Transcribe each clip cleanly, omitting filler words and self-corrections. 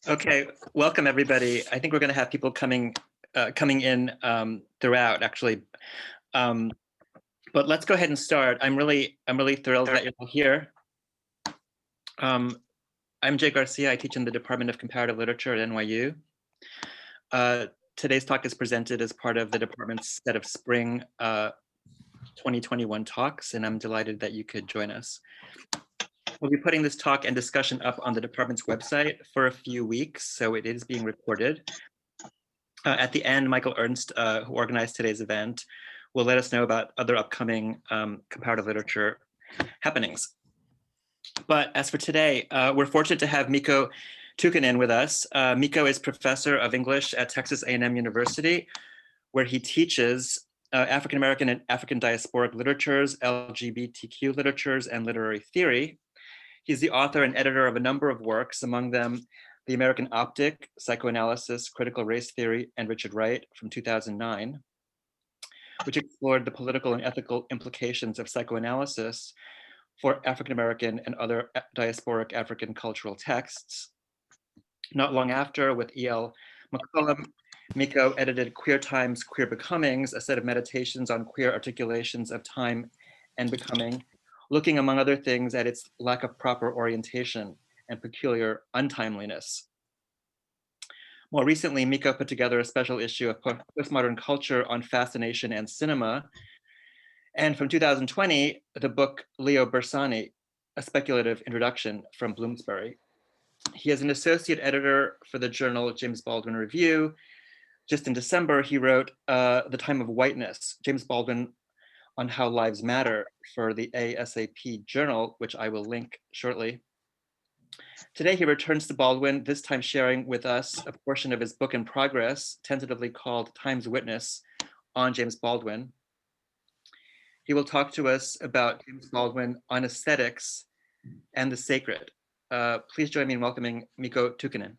Okay, welcome everybody. I think we're going to have people coming in throughout, actually. But let's go ahead and start. I'm really thrilled that you're all here. I'm Jay Garcia. I teach in the Department of Comparative Literature at NYU. Today's talk is presented as part of the department's set of spring 2021 talks, and I'm delighted that you could join us. We'll be putting this talk and discussion up on the department's website for a few weeks, so it is being recorded. At the end, Michael Ernst, who organized today's event, will let us know about other upcoming comparative literature happenings. But as for today, we're fortunate to have Mikko Tuhkanen with us. Mikko is professor of English at Texas A&M University, where he teaches African American and African diasporic literatures, LGBTQ literatures, and literary theory. He's the author and editor of a number of works, among them The American Optic, Psychoanalysis, Critical Race Theory, and Richard Wright from 2009, which explored the political and ethical implications of psychoanalysis for African American and other diasporic African cultural texts. Not long after, with E.L. McCollum, Mikko edited Queer Times, Queer Becomings, a set of meditations on queer articulations of time and becoming, looking, among other things, at its lack of proper orientation and peculiar untimeliness. More recently, Mikko put together a special issue of Postmodern Culture on Fascination and Cinema. And from 2020, the book Leo Bersani, A Speculative Introduction from Bloomsbury. He is an associate editor for the journal James Baldwin Review. Just in December, he wrote The Time of Whiteness, James Baldwin on How Lives Matter for the ASAP journal, which I will link shortly. Today, he returns to Baldwin, this time sharing with us a portion of his book in progress, tentatively called Time's Witness on James Baldwin. He will talk to us about James Baldwin on aesthetics and the sacred. Please join me in welcoming Mikko Tuhkanen.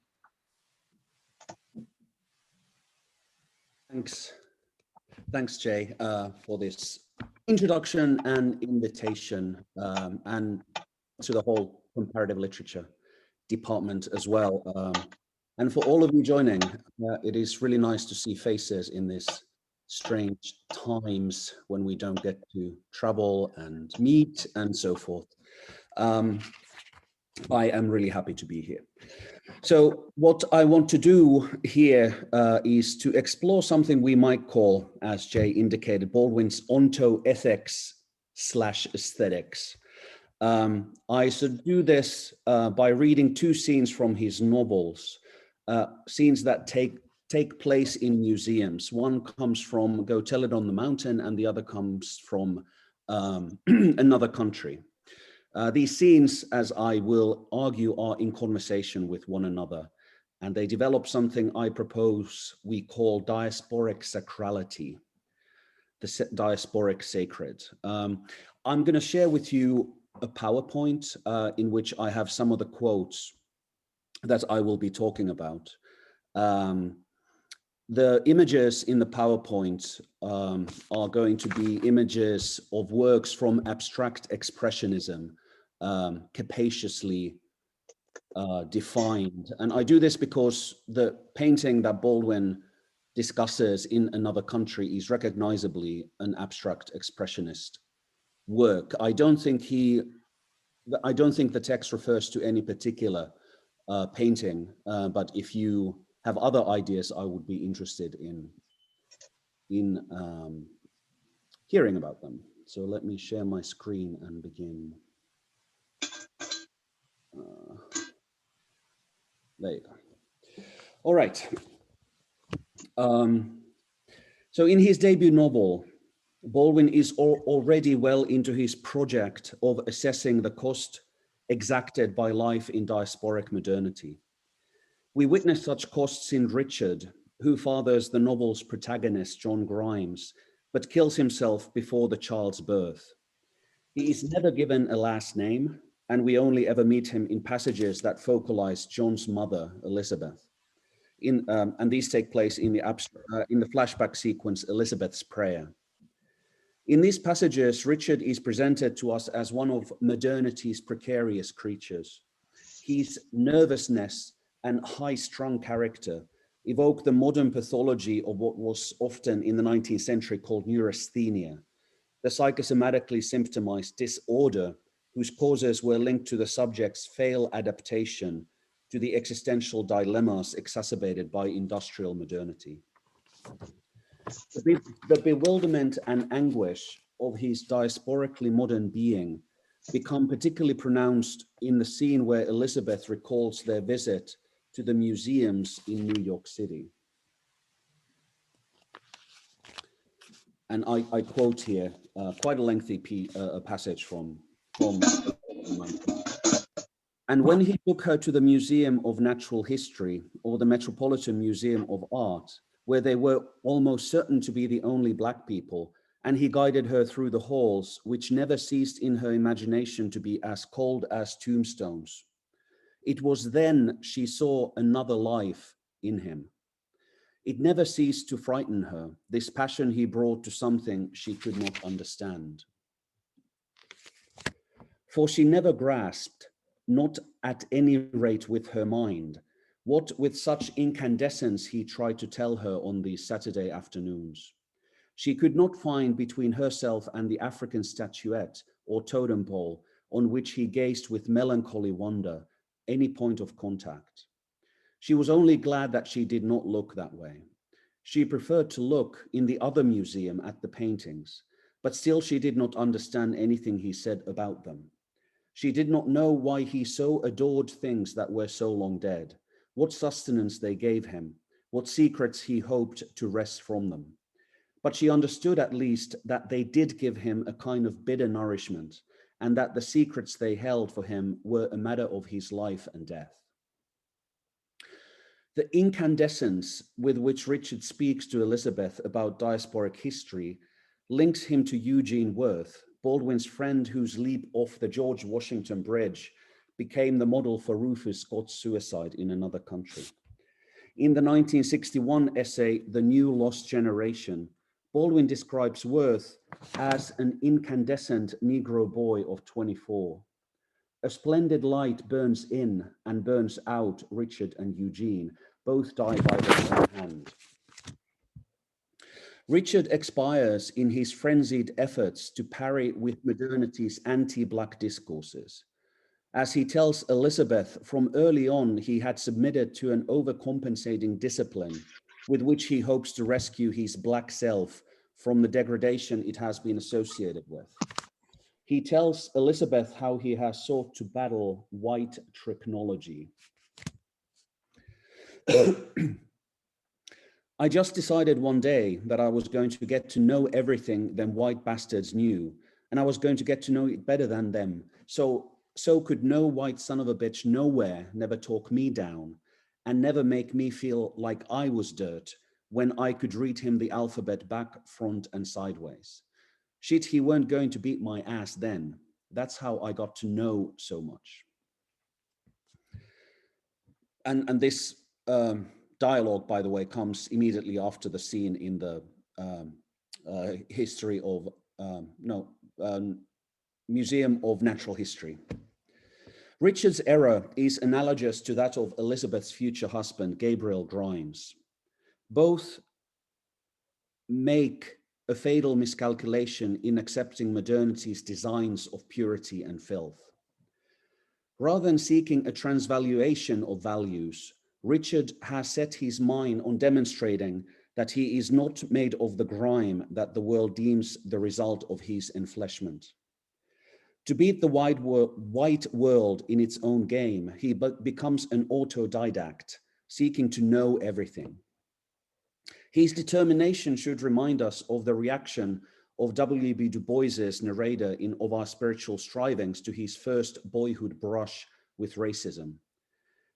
Thanks, Jay, for this introduction and invitation, and to the whole comparative literature department as well. And for all of you joining, it is really nice to see faces in this strange times when we don't get to travel and meet and so forth. I am really happy to be here. So what I want to do here is to explore something we might call, as Jay indicated, Baldwin's onto-ethics/aesthetics. I should do this by reading two scenes from his novels, scenes that take place in museums. One comes from Go Tell It on the Mountain, and the other comes from another country. These scenes, as I will argue, are in conversation with one another, and they develop something I propose we call diasporic sacrality, the diasporic sacred. I'm going to share with you a PowerPoint in which I have some of the quotes that I will be talking about. The images in the PowerPoint are going to be images of works from Abstract Expressionism, capaciously defined. And I do this because the painting that Baldwin discusses in Another Country is recognizably an Abstract Expressionist work. I don't think the text refers to any particular painting, but if you have other ideas, I would be interested in hearing about them. So let me share my screen and begin. There you go. All right. So in his debut novel, Baldwin is already well into his project of assessing the cost exacted by life in diasporic modernity. We witness such costs in Richard, who fathers the novel's protagonist, John Grimes, but kills himself before the child's birth. He is never given a last name, and we only ever meet him in passages that focalize John's mother, Elizabeth. And these take place in the flashback sequence, Elizabeth's Prayer. In these passages, Richard is presented to us as one of modernity's precarious creatures. His nervousness and high-strung character evoke the modern pathology of what was often in the 19th century called neurasthenia, the psychosomatically symptomized disorder whose causes were linked to the subject's failed adaptation to the existential dilemmas exacerbated by industrial modernity. The bewilderment and anguish of his diasporically modern being become particularly pronounced in the scene where Elizabeth recalls their visit to the museums in New York City. And I quote here quite a lengthy passage from and when he took her to the Museum of Natural History or the Metropolitan Museum of Art, where they were almost certain to be the only Black people, and he guided her through the halls, which never ceased in her imagination to be as cold as tombstones. It was then she saw another life in him. It never ceased to frighten her, this passion he brought to something she could not understand. For she never grasped, not at any rate with her mind, what with such incandescence he tried to tell her on these Saturday afternoons. She could not find between herself and the African statuette or totem pole on which he gazed with melancholy wonder any point of contact. She was only glad that she did not look that way. She preferred to look in the other museum at the paintings, but still she did not understand anything he said about them. She did not know why he so adored things that were so long dead, what sustenance they gave him, what secrets he hoped to wrest from them. But she understood at least that they did give him a kind of bitter nourishment, and that the secrets they held for him were a matter of his life and death. The incandescence with which Richard speaks to Elizabeth about diasporic history links him to Eugene Wirth, Baldwin's friend whose leap off the George Washington Bridge became the model for Rufus Scott's suicide in another country. In the 1961 essay, The New Lost Generation, Baldwin describes Wirth as an incandescent Negro boy of 24. A splendid light burns in and burns out Richard and Eugene, both died by the same hand. Richard expires in his frenzied efforts to parry with modernity's anti-Black discourses. As he tells Elizabeth, from early on, he had submitted to an overcompensating discipline with which he hopes to rescue his Black self from the degradation it has been associated with. He tells Elizabeth how he has sought to battle white technology. I just decided one day that I was going to get to know everything them white bastards knew, and I was going to get to know it better than them. So could no white son of a bitch nowhere never talk me down and never make me feel like I was dirt when I could read him the alphabet back, front, and sideways. Shit, he weren't going to beat my ass then. That's how I got to know so much. And this dialogue, by the way, comes immediately after the scene in the history of, Museum of Natural History. Richard's error is analogous to that of Elizabeth's future husband, Gabriel Grimes. Both make a fatal miscalculation in accepting modernity's designs of purity and filth. Rather than seeking a transvaluation of values, Richard has set his mind on demonstrating that he is not made of the grime that the world deems the result of his enfleshment. To beat the white world in its own game, he becomes an autodidact, seeking to know everything. His determination should remind us of the reaction of W.B. Du Bois's narrator in Of Our Spiritual Strivings to his first boyhood brush with racism.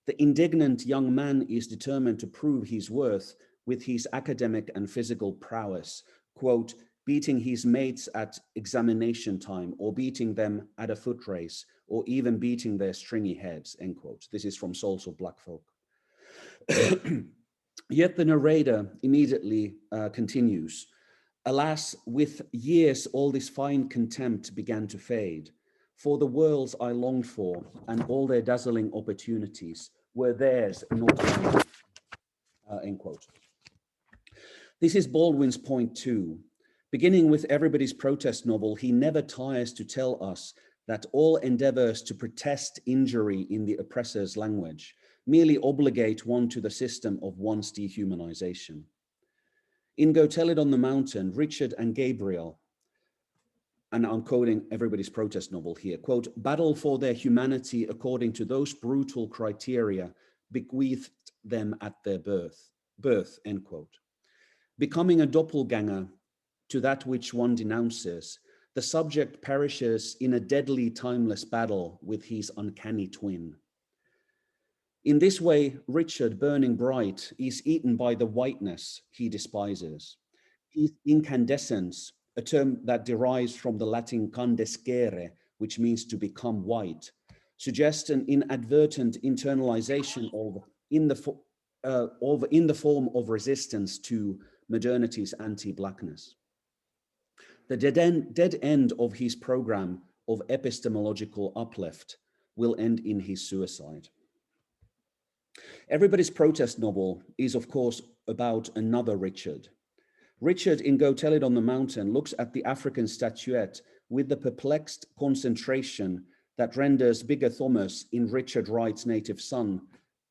The indignant young man is determined to prove his worth with his academic and physical prowess, quote, beating his mates at examination time or beating them at a foot race or even beating their stringy heads, end quote. This is from Souls of Black Folk. Yet the narrator immediately continues, alas, with years, all this fine contempt began to fade. For the worlds I longed for and all their dazzling opportunities were theirs, not mine, end quote. This is Baldwin's point too. Beginning with Everybody's Protest novel, he never tires to tell us that all endeavors to protest injury in the oppressor's language merely obligate one to the system of one's dehumanization. In Go Tell It on the Mountain, Richard and Gabriel, and I'm quoting Everybody's Protest novel here, quote, battle for their humanity according to those brutal criteria bequeathed them at their birth, end quote. Becoming a doppelganger to that which one denounces, the subject perishes in a deadly timeless battle with his uncanny twin. In this way, Richard, burning bright, is eaten by the whiteness he despises. His incandescence, a term that derives from the Latin candescere, which means to become white, suggests an inadvertent internalization in the form of resistance to modernity's anti-blackness. The dead end of his program of epistemological uplift will end in his suicide. Everybody's Protest novel is, of course, about another Richard. Richard in Go Tell It on the Mountain looks at the African statuette with the perplexed concentration that renders Bigger Thomas in Richard Wright's Native Son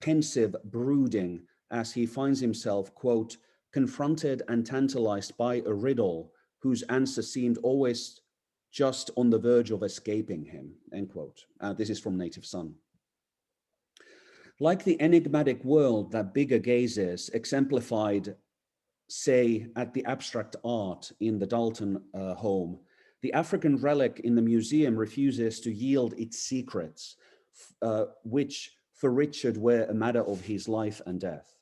pensive brooding as he finds himself, quote, confronted and tantalized by a riddle whose answer seemed always just on the verge of escaping him, end quote. This is from Native Son. Like the enigmatic world that Bigger gazes, exemplified, say, at the abstract art in the Dalton home, the African relic in the museum refuses to yield its secrets, which for Richard were a matter of his life and death.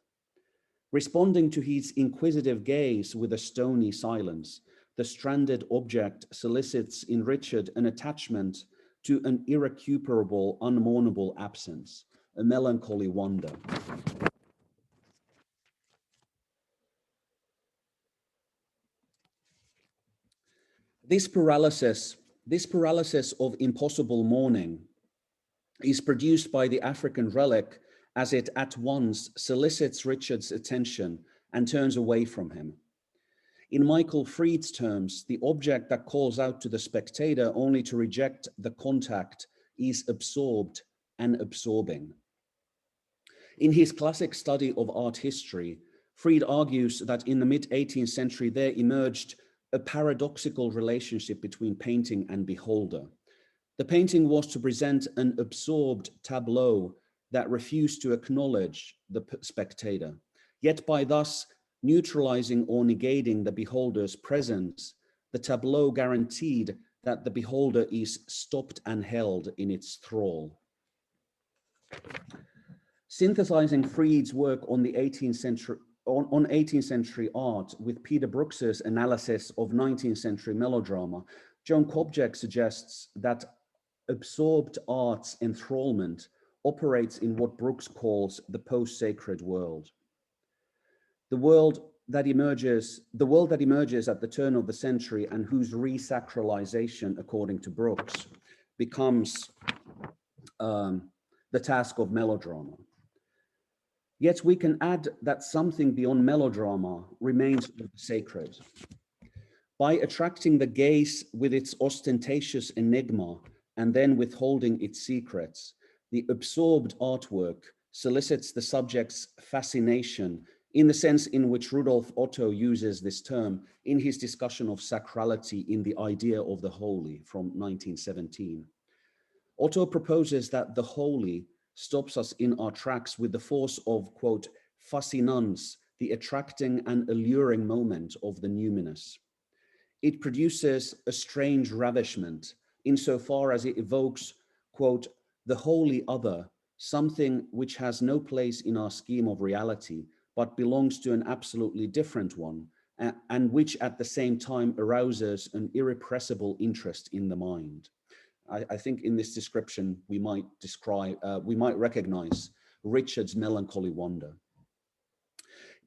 Responding to his inquisitive gaze with a stony silence, the stranded object solicits in Richard an attachment to an irrecuperable, unmournable absence, a melancholy wonder. This paralysis of impossible mourning is produced by the African relic as it at once solicits Richard's attention and turns away from him. In Michael Fried's terms, the object that calls out to the spectator only to reject the contact is absorbed and absorbing. In his classic study of art history, Fried argues that in the mid-18th century there emerged a paradoxical relationship between painting and beholder. The painting was to present an absorbed tableau that refused to acknowledge the spectator, yet by thus neutralizing or negating the beholder's presence, the tableau guaranteed that the beholder is stopped and held in its thrall. Synthesizing Fried's work on the 18th century art with Peter Brooks's analysis of 19th century melodrama, Joan Kopjek suggests that absorbed art's enthrallment operates in what Brooks calls the post-sacred world. The world that emerges at the turn of the century and whose re-sacralization, according to Brooks, becomes the task of melodrama. Yet we can add that something beyond melodrama remains sacred. By attracting the gaze with its ostentatious enigma and then withholding its secrets, the absorbed artwork solicits the subject's fascination in the sense in which Rudolf Otto uses this term in his discussion of sacrality in The Idea of the Holy from 1917. Otto proposes that the holy stops us in our tracks with the force of, quote, fascinans, the attracting and alluring moment of the numinous. It produces a strange ravishment insofar as it evokes, quote, the wholly other, something which has no place in our scheme of reality, but belongs to an absolutely different one, and which at the same time arouses an irrepressible interest in the mind. I think in this description, we might recognize Richard's melancholy wonder.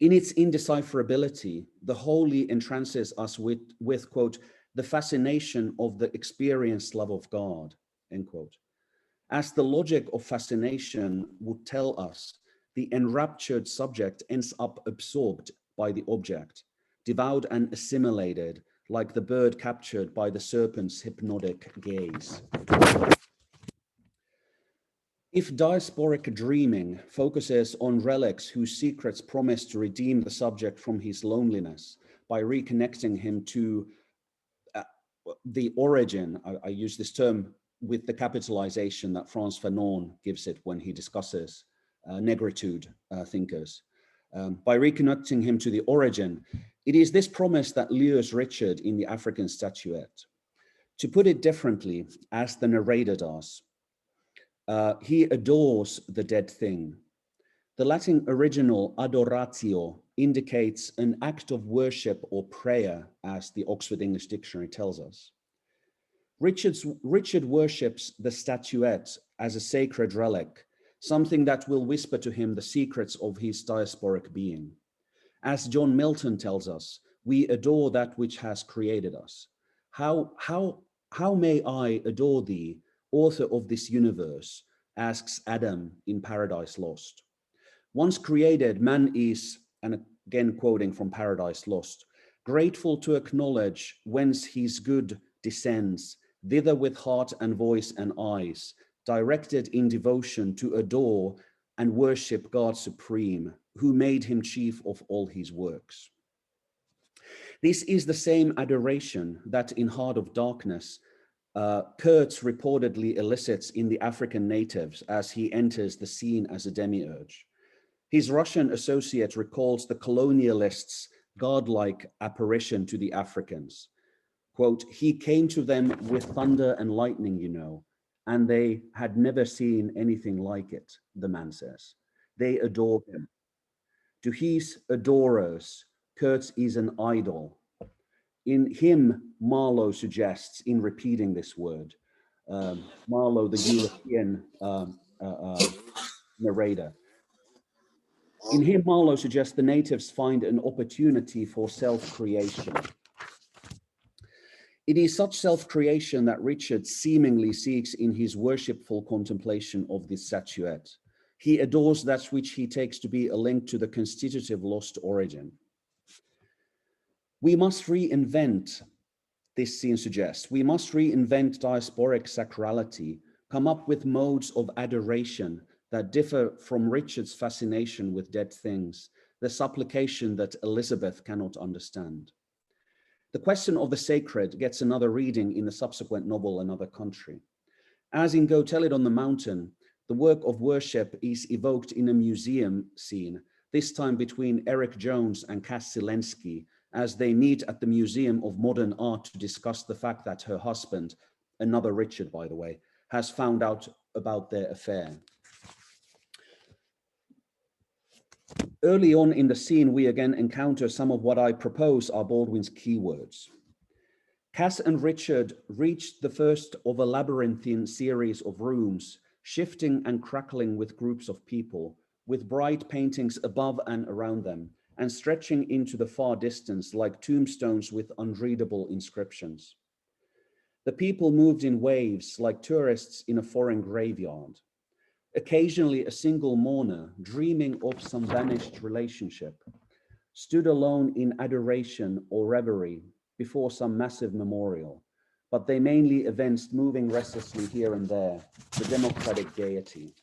In its indecipherability, the holy entrances us with, quote, the fascination of the experienced love of God, end quote. As the logic of fascination would tell us, the enraptured subject ends up absorbed by the object, devoured and assimilated like the bird captured by the serpent's hypnotic gaze. If diasporic dreaming focuses on relics whose secrets promise to redeem the subject from his loneliness by reconnecting him to the origin, I use this term with the capitalization that Frantz Fanon gives it when he discusses negritude thinkers, by reconnecting him to the origin, it is this promise that lures Richard in the African statuette. To put it differently, as the narrator does, he adores the dead thing. The Latin original adoratio indicates an act of worship or prayer, as the Oxford English Dictionary tells us. Richard worships the statuette as a sacred relic, something that will whisper to him the secrets of his diasporic being. As John Milton tells us, we adore that which has created us. How may I adore thee, author of this universe, asks Adam in Paradise Lost. Once created, man is, and again quoting from Paradise Lost, grateful to acknowledge whence his good descends, thither with heart and voice and eyes, directed in devotion to adore and worship God supreme, who made him chief of all his works. This is the same adoration that in Heart of Darkness, Kurtz reportedly elicits in the African natives as he enters the scene as a demiurge. His Russian associate recalls the colonialists' godlike apparition to the Africans. Quote, he came to them with thunder and lightning, you know, and they had never seen anything like it, the man says. They adore him. To his adorers, Kurtz is an idol. In him, Marlowe suggests, in repeating this word, Marlowe, the European narrator, in him, Marlowe suggests the natives find an opportunity for self-creation. It is such self-creation that Richard seemingly seeks in his worshipful contemplation of this statuette. He adores that which he takes to be a link to the constitutive lost origin. We must reinvent, this scene suggests, we must reinvent diasporic sacrality, come up with modes of adoration that differ from Richard's fascination with dead things, the supplication that Elizabeth cannot understand. The question of the sacred gets another reading in the subsequent novel, Another Country. As in Go Tell It on the Mountain, the work of worship is evoked in a museum scene, this time between Eric Jones and Cass Zelensky, as they meet at the Museum of Modern Art to discuss the fact that her husband, another Richard, by the way, has found out about their affair. Early on in the scene, we again encounter some of what I propose are Baldwin's keywords. Cass and Richard reached the first of a labyrinthine series of rooms, shifting and crackling with groups of people, with bright paintings above and around them, and stretching into the far distance like tombstones with unreadable inscriptions. The people moved in waves like tourists in a foreign graveyard. Occasionally, a single mourner, dreaming of some vanished relationship, stood alone in adoration or reverie before some massive memorial, but they mainly evinced moving restlessly here and there, the democratic gaiety.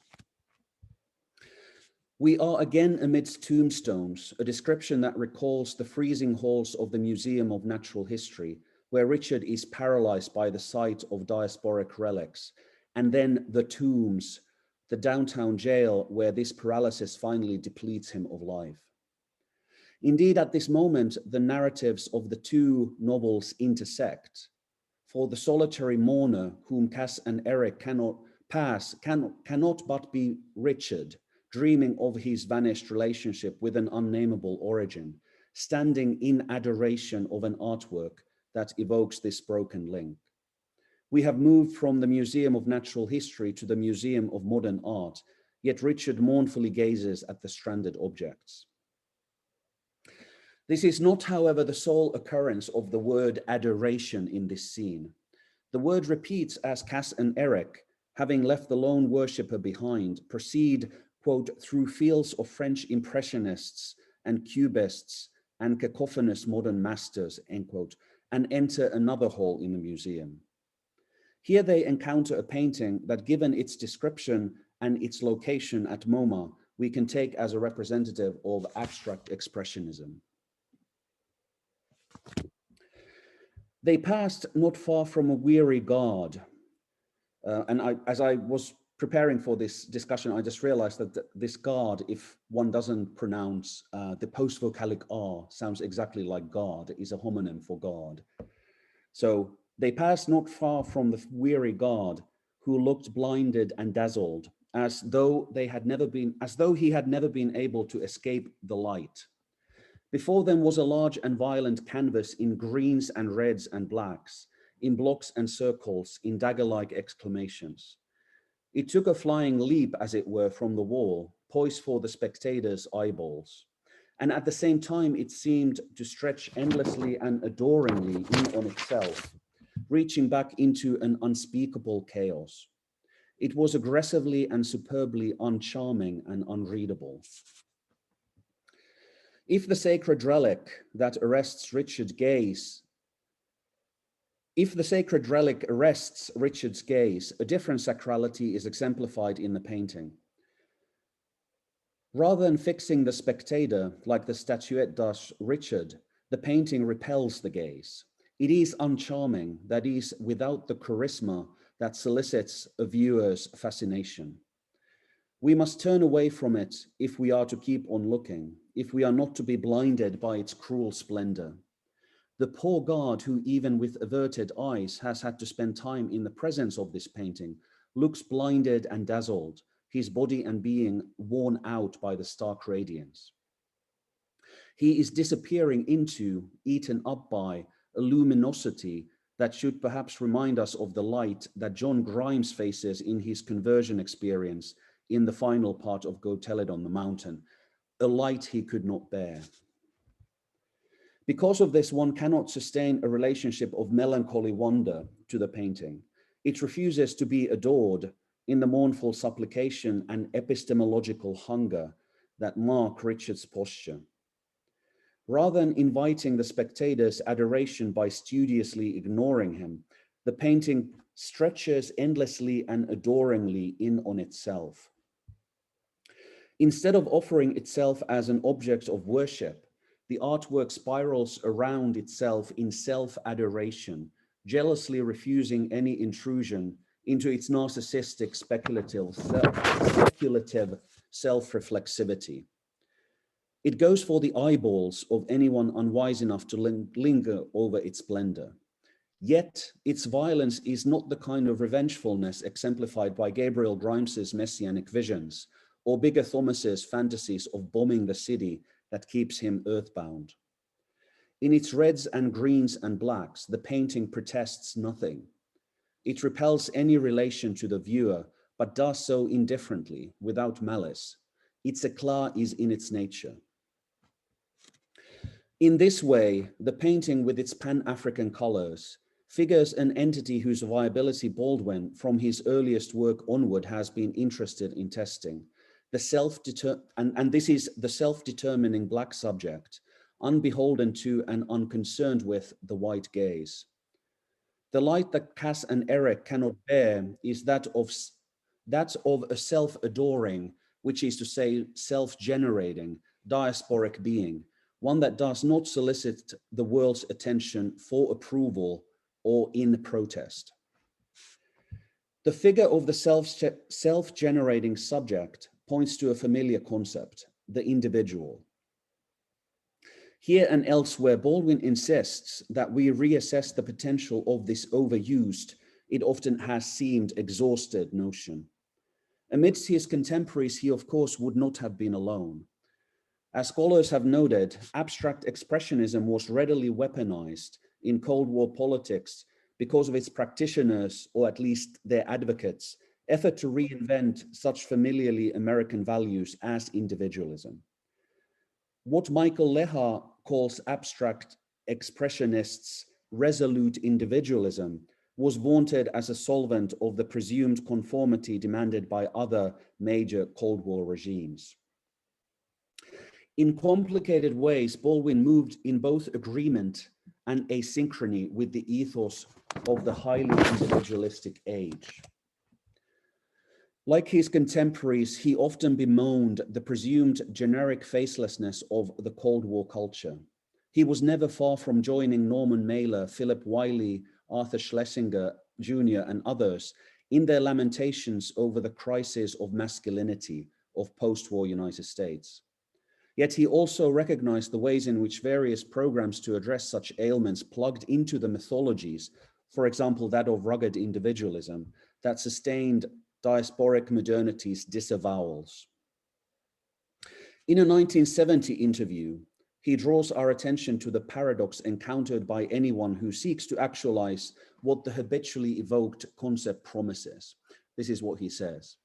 We are again amidst tombstones, a description that recalls the freezing halls of the Museum of Natural History, where Richard is paralyzed by the sight of diasporic relics, and then the tombs, the downtown jail where this paralysis finally depletes him of life. Indeed, at this moment, the narratives of the two novels intersect. For the solitary mourner whom Cass and Eric cannot but be Richard, dreaming of his vanished relationship with an unnameable origin, standing in adoration of an artwork that evokes this broken link. We have moved from the Museum of Natural History to the Museum of Modern Art, yet Richard mournfully gazes at the stranded objects. This is not, however, the sole occurrence of the word adoration in this scene. The word repeats as Cass and Eric having left the lone worshipper behind, proceed, quote, through fields of French impressionists and cubists and cacophonous modern masters, end quote, and enter another hall in the museum. Here they encounter a painting that, given its description and its location at MoMA, we can take as a representative of abstract expressionism. They passed not far from a weary guard. As I was preparing for this discussion, I just realized that this guard, if one doesn't pronounce the post-vocalic R, sounds exactly like God, is a homonym for God. So they passed not far from the weary guard, who looked blinded and dazzled, as though he had never been able to escape the light. Before them was a large and violent canvas in greens and reds and blacks, in blocks and circles, in dagger-like exclamations. It took a flying leap, as it were, from the wall, poised for the spectators' eyeballs. And at the same time, it seemed to stretch endlessly and adoringly in on itself, reaching back into an unspeakable chaos. It was aggressively and superbly uncharming and unreadable. If the sacred relic that arrests Richard's gaze, a different sacrality is exemplified in the painting. Rather than fixing the spectator like the statuette does Richard, the painting repels the gaze. It is uncharming, that is, without the charisma that solicits a viewer's fascination. We must turn away from it if we are to keep on looking, if we are not to be blinded by its cruel splendor. The poor guard, who even with averted eyes has had to spend time in the presence of this painting, looks blinded and dazzled, his body and being worn out by the stark radiance. He is disappearing into, eaten up by, a luminosity that should perhaps remind us of the light that John Grimes faces in his conversion experience in the final part of Go Tell It on the Mountain, a light he could not bear. Because of this, one cannot sustain a relationship of melancholy wonder to the painting. It refuses to be adored in the mournful supplication and epistemological hunger that mark Richard's posture. Rather than inviting the spectator's adoration by studiously ignoring him, the painting stretches endlessly and adoringly in on itself. Instead of offering itself as an object of worship, the artwork spirals around itself in self-adoration, jealously refusing any intrusion into its narcissistic speculative self-reflexivity. It goes for the eyeballs of anyone unwise enough to linger over its splendor. Yet its violence is not the kind of revengefulness exemplified by Gabriel Grimes's messianic visions or Bigger Thomas's fantasies of bombing the city that keeps him earthbound. In its reds and greens and blacks, the painting protests nothing. It repels any relation to the viewer, but does so indifferently, without malice. Its éclat is in its nature. In this way, the painting with its Pan-African colors figures an entity whose viability Baldwin, from his earliest work onward, has been interested in testing. And this is the self-determining Black subject, unbeholden to and unconcerned with the white gaze. The light that Cass and Eric cannot bear is that of a self-adoring, which is to say self-generating, diasporic being, one that does not solicit the world's attention for approval or in protest. The figure of the self-generating subject points to a familiar concept, the individual. Here and elsewhere, Baldwin insists that we reassess the potential of this overused, it often has seemed exhausted notion. Amidst his contemporaries, he of course would not have been alone. As scholars have noted, abstract expressionism was readily weaponized in Cold War politics because of its practitioners, or at least their advocates, effort to reinvent such familiarly American values as individualism. What Michael Leha calls abstract expressionists' resolute individualism was vaunted as a solvent of the presumed conformity demanded by other major Cold War regimes. In complicated ways, Baldwin moved in both agreement and asynchrony with the ethos of the highly individualistic age. Like his contemporaries, he often bemoaned the presumed generic facelessness of the Cold War culture. He was never far from joining Norman Mailer, Philip Wiley, Arthur Schlesinger Jr., and others in their lamentations over the crisis of masculinity of post-war United States. Yet he also recognized the ways in which various programs to address such ailments plugged into the mythologies, for example, that of rugged individualism, that sustained Diasporic Modernity's disavowals. In a 1970 interview, he draws our attention to the paradox encountered by anyone who seeks to actualize what the habitually evoked concept promises. This is what he says.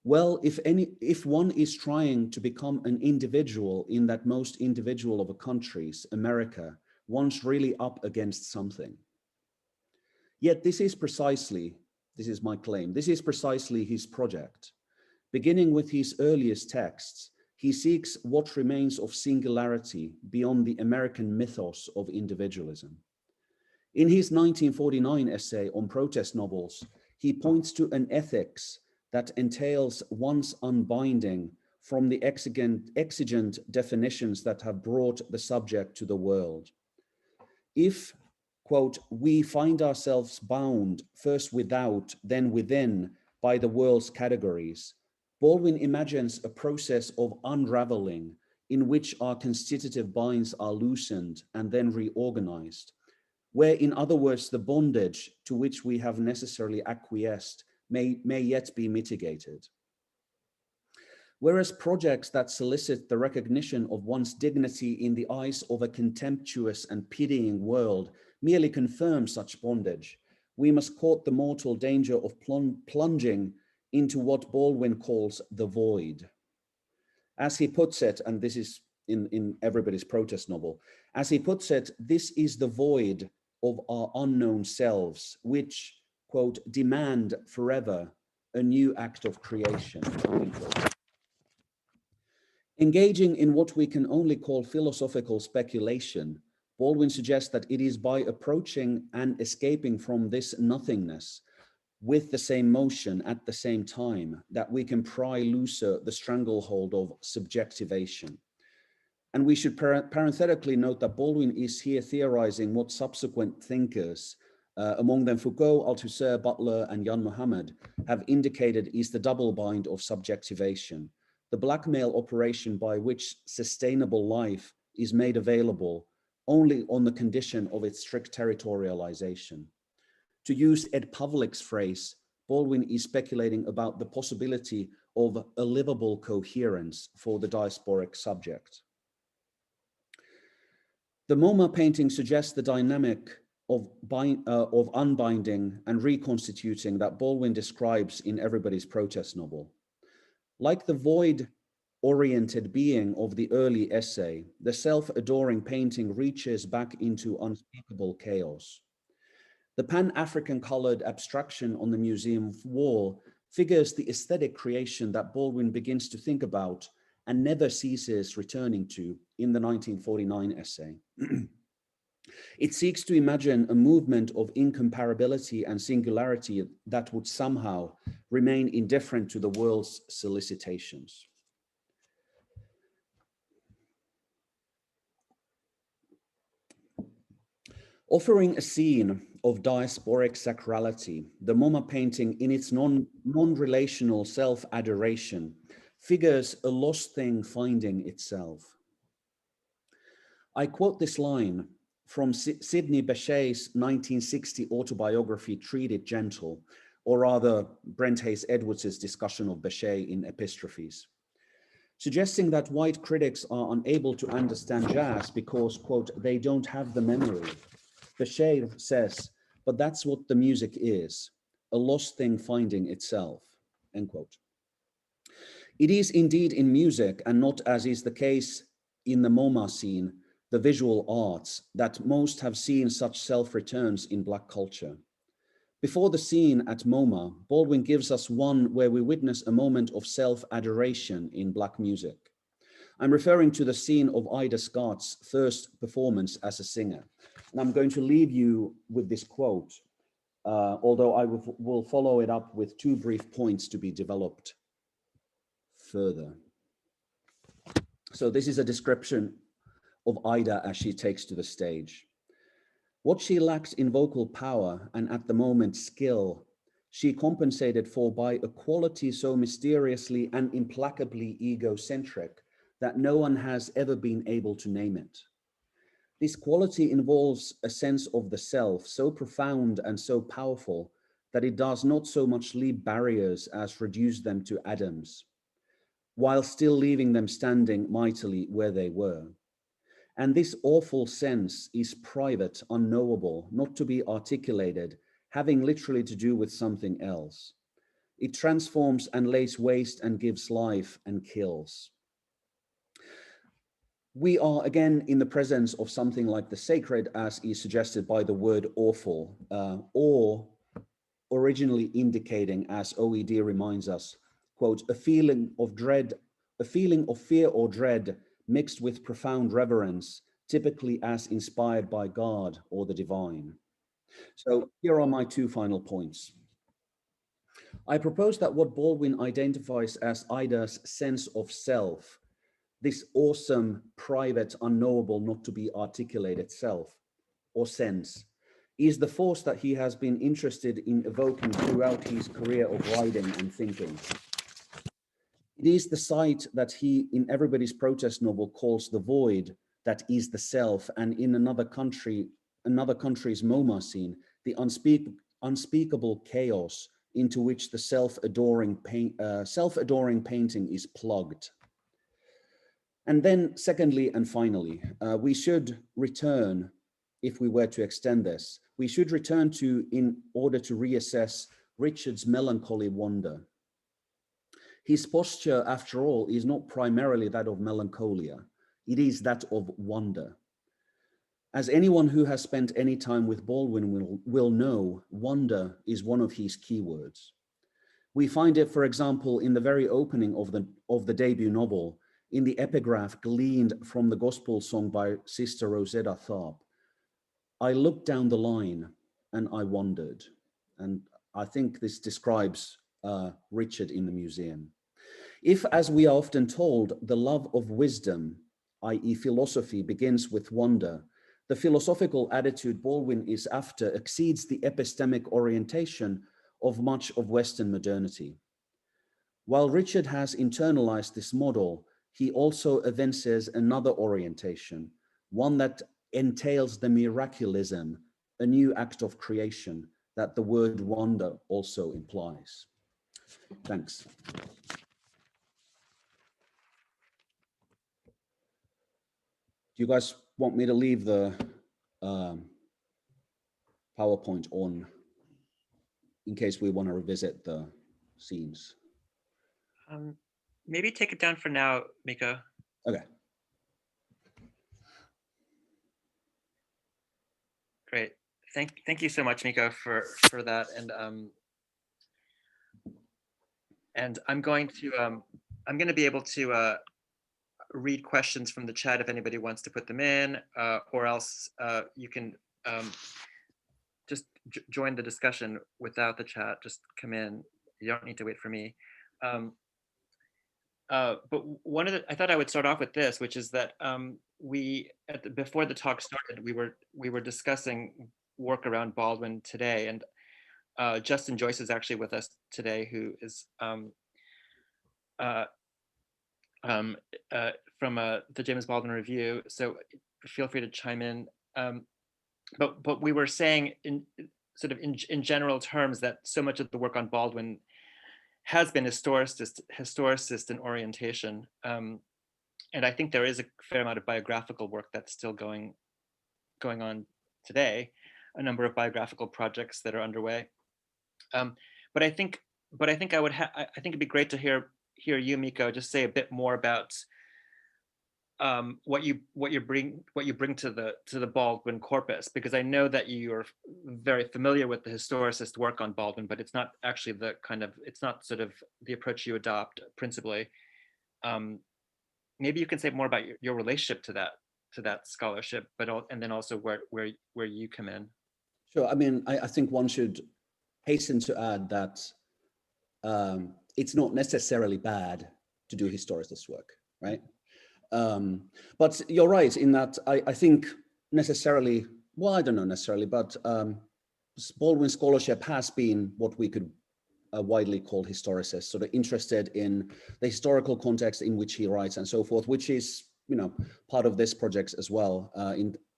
Well, if one is trying to become an individual in that most individual of a countries, America, one's really up against something. Yet this is my claim, this is precisely his project. Beginning with his earliest texts, he seeks what remains of singularity beyond the American mythos of individualism. In his 1949 essay on protest novels, he points to an ethics that entails one's unbinding from the exigent definitions that have brought the subject to the world. If, quote, we find ourselves bound first without, then within by the world's categories, Baldwin imagines a process of unraveling in which our constitutive binds are loosened and then reorganized, where, in other words, the bondage to which we have necessarily acquiesced may yet be mitigated. Whereas projects that solicit the recognition of one's dignity in the eyes of a contemptuous and pitying world merely confirm such bondage, we must court the mortal danger of plunging into what Baldwin calls the void. As he puts it, and this is in Everybody's Protest novel, as he puts it, this is the void of our unknown selves, which, quote, demand forever a new act of creation. Engaging in what we can only call philosophical speculation, Baldwin suggests that it is by approaching and escaping from this nothingness with the same motion at the same time that we can pry looser the stranglehold of subjectivation. And we should parenthetically note that Baldwin is here theorizing what subsequent thinkers, among them Foucault, Althusser, Butler, and Jan Mohammed, have indicated is the double bind of subjectivation, the blackmail operation by which sustainable life is made available only on the condition of its strict territorialization. To use Ed Pavlik's phrase, Baldwin is speculating about the possibility of a livable coherence for the diasporic subject. The MoMA painting suggests the dynamic of unbinding and reconstituting that Baldwin describes in Everybody's Protest novel. Like the void-oriented being of the early essay, the self-adoring painting reaches back into unspeakable chaos. The Pan-African colored abstraction on the museum wall figures the aesthetic creation that Baldwin begins to think about and never ceases returning to in the 1949 essay. It seeks to imagine a movement of incomparability and singularity that would somehow remain indifferent to the world's solicitations. Offering a scene of diasporic sacrality, the MoMA painting in its non-relational self-adoration figures a lost thing finding itself. I quote this line from Sidney Bechet's 1960 autobiography, Treat It Gentle, or rather Brent Hayes Edwards' discussion of Bechet in Epistrophes, suggesting that white critics are unable to understand jazz because, quote, they don't have the memory. Bechet says, but that's what the music is, a lost thing finding itself, end quote. It is indeed in music, and not as is the case in the MoMA scene, the visual arts, that most have seen such self-returns in Black culture. Before the scene at MoMA, Baldwin gives us one where we witness a moment of self-adoration in Black music. I'm referring to the scene of Ida Scott's first performance as a singer. And I'm going to leave you with this quote, although I will follow it up with two brief points to be developed further. So this is a description of Ida as she takes to the stage. What she lacked in vocal power and at the moment skill, she compensated for by a quality so mysteriously and implacably egocentric that no one has ever been able to name it. This quality involves a sense of the self so profound and so powerful that it does not so much leave barriers as reduce them to atoms, while still leaving them standing mightily where they were. And this awful sense is private, unknowable, not to be articulated, having literally to do with something else. It transforms and lays waste and gives life and kills. We are again in the presence of something like the sacred, as is suggested by the word awful, or originally indicating, as OED reminds us, quote, a feeling of dread, a feeling of fear or dread mixed with profound reverence, typically as inspired by God or the divine. So here are my two final points. I propose that what Baldwin identifies as Ida's sense of self, this awesome, private, unknowable, not to be articulated self or sense, is the force that he has been interested in evoking throughout his career of writing and thinking. It is the sight that he, in Everybody's Protest novel, calls the void that is the self, and in another country's MoMA scene, the unspeakable chaos into which the self-adoring painting is plugged. And then secondly and finally, we should return, if we were to extend this, we should return to, in order to reassess Richard's melancholy wonder. His posture, after all, is not primarily that of melancholia. It is that of wonder. As anyone who has spent any time with Baldwin will know, wonder is one of his keywords. We find it, for example, in the very opening of the debut novel, in the epigraph gleaned from the gospel song by Sister Rosetta Tharpe. I looked down the line and I wondered. And I think this describes Richard in the museum. If, as we are often told, the love of wisdom, i.e. philosophy, begins with wonder, the philosophical attitude Baldwin is after exceeds the epistemic orientation of much of Western modernity. While Richard has internalized this model, he also evinces another orientation, one that entails the miraculism, a new act of creation that the word wonder also implies. Thanks. Do you guys want me to leave the PowerPoint on in case we want to revisit the scenes? Maybe take it down for now, Mikko. Okay. Great. Thank you so much, Mikko, for that. And I'm going to be able to read questions from the chat if anybody wants to put them in, or else you can just join the discussion without the chat. Just come in. You don't need to wait for me. But I thought I would start off with this, which is that before the talk started, we were discussing work around Baldwin today, and Justin Joyce is actually with us today, who is from the James Baldwin Review. So feel free to chime in. But we were saying in general terms that so much of the work on Baldwin has been historicist in orientation. And I think there is a fair amount of biographical work that's still going on today, a number of biographical projects that are underway. But I think I think it'd be great to hear you, Mikko, just say a bit more about what you bring to the Baldwin corpus, because I know that you're very familiar with the historicist work on Baldwin, but it's not actually it's not sort of the approach you adopt principally. Maybe you can say more about your relationship to that scholarship, and then also where you come in. Sure. I mean, I think one should hasten to add that it's not necessarily bad to do historicist work, right? But you're right in that I think necessarily, well, I don't know necessarily, but Baldwin scholarship has been what we could widely call historicist, sort of interested in the historical context in which he writes and so forth, which is, you know, part of this project as well,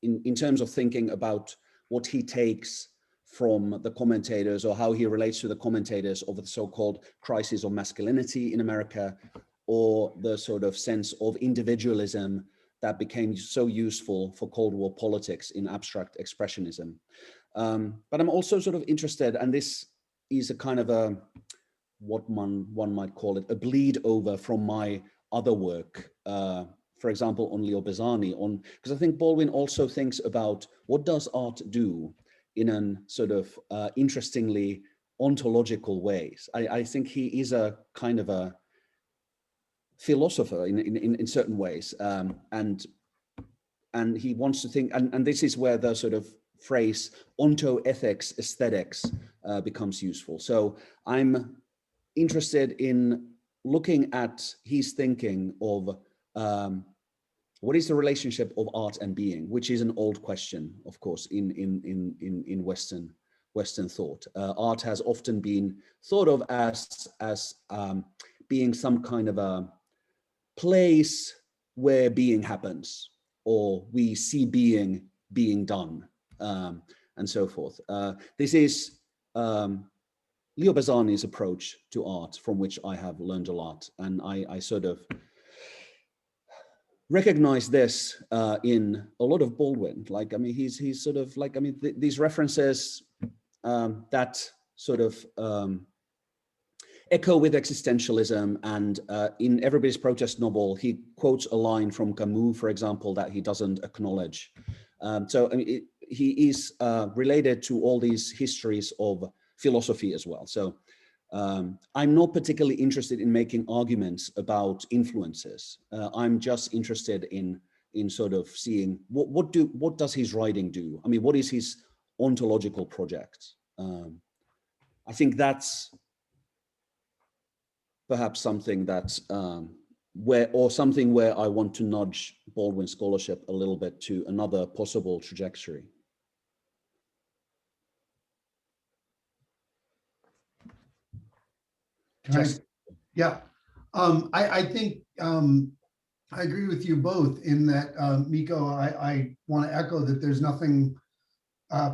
in terms of thinking about what he takes from the commentators or how he relates to the commentators of the so-called crisis of masculinity in America, or the sort of sense of individualism that became so useful for Cold War politics in abstract expressionism. But I'm also sort of interested, and this is a kind of a, what one might call it, a bleed over from my other work, for example, on Leo Bezzani, because I think Baldwin also thinks about what does art do in a sort of interestingly ontological ways. I think he is a kind of a philosopher in certain ways, and he wants to think, and this is where the sort of phrase ontoethics aesthetics becomes useful. So I'm interested in looking at his thinking of what is the relationship of art and being, which is an old question, of course, in Western thought. Art has often been thought of as being some kind of a place where being happens, or we see being done, and so forth. This is Leo Bezzani's approach to art, from which I have learned a lot, and I sort of recognize this in a lot of Baldwin. Like, I mean, he's sort of like, I mean, these references that sort of echo with existentialism, and in Everybody's Protest novel, he quotes a line from Camus, for example, that he doesn't acknowledge. So I mean, he is related to all these histories of philosophy as well. So I'm not particularly interested in making arguments about influences. I'm just interested in sort of seeing what does his writing do? I mean, what is his ontological project? I think that's perhaps something that's where I want to nudge Baldwin scholarship a little bit to another possible trajectory. I think I agree with you both in that, Mikko, I want to echo that there's nothing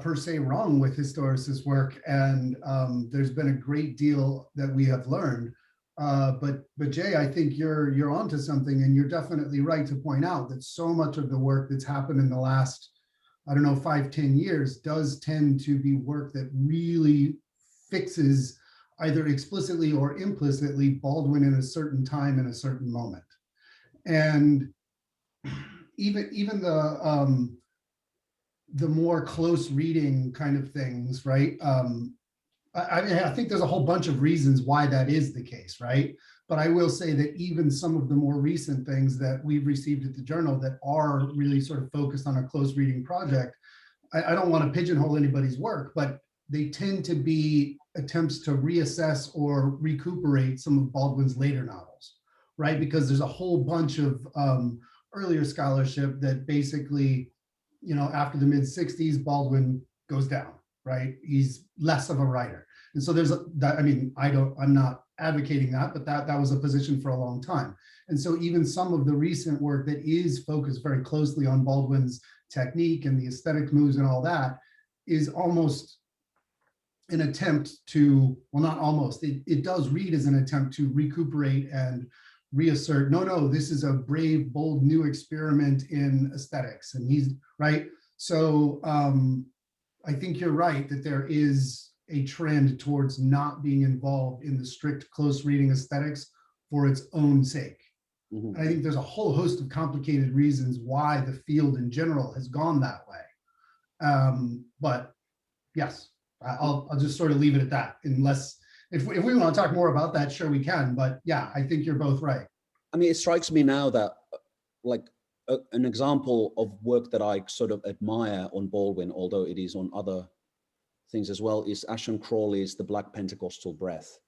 per se wrong with historicist work, and there's been a great deal that we have learned. But Jay, I think you're onto something, and you're definitely right to point out that so much of the work that's happened in the last, I don't know, 5-10 years does tend to be work that really fixes, either explicitly or implicitly, Baldwin in a certain time in a certain moment. And even the more close reading kind of things, right? I think there's a whole bunch of reasons why that is the case, right? But I will say that even some of the more recent things that we've received at the journal that are really sort of focused on a close reading project, I don't want to pigeonhole anybody's work, but they tend to be attempts to reassess or recuperate some of Baldwin's later novels, right? Because there's a whole bunch of earlier scholarship that basically, you know, after the mid-60s, Baldwin goes down, right? He's less of a writer. And so there's that, I mean, I'm not advocating that, but that was a position for a long time. And so even some of the recent work that is focused very closely on Baldwin's technique and the aesthetic moves and all that is almost an attempt to, well, not almost, it does read as an attempt to recuperate and reassert, no, this is a brave, bold, new experiment in aesthetics. And he's right. So I think you're right that there is a trend towards not being involved in the strict close reading aesthetics for its own sake. Mhm. And I think there's a whole host of complicated reasons why the field in general has gone that way. But yes, I'll just sort of leave it at that, unless if we want to talk more about that, sure we can. But yeah, I think you're both right. I mean, it strikes me now that like an example of work that I sort of admire on Baldwin, although it is on other things as well, is Ashton Crawley's The Black Pentecostal Breath.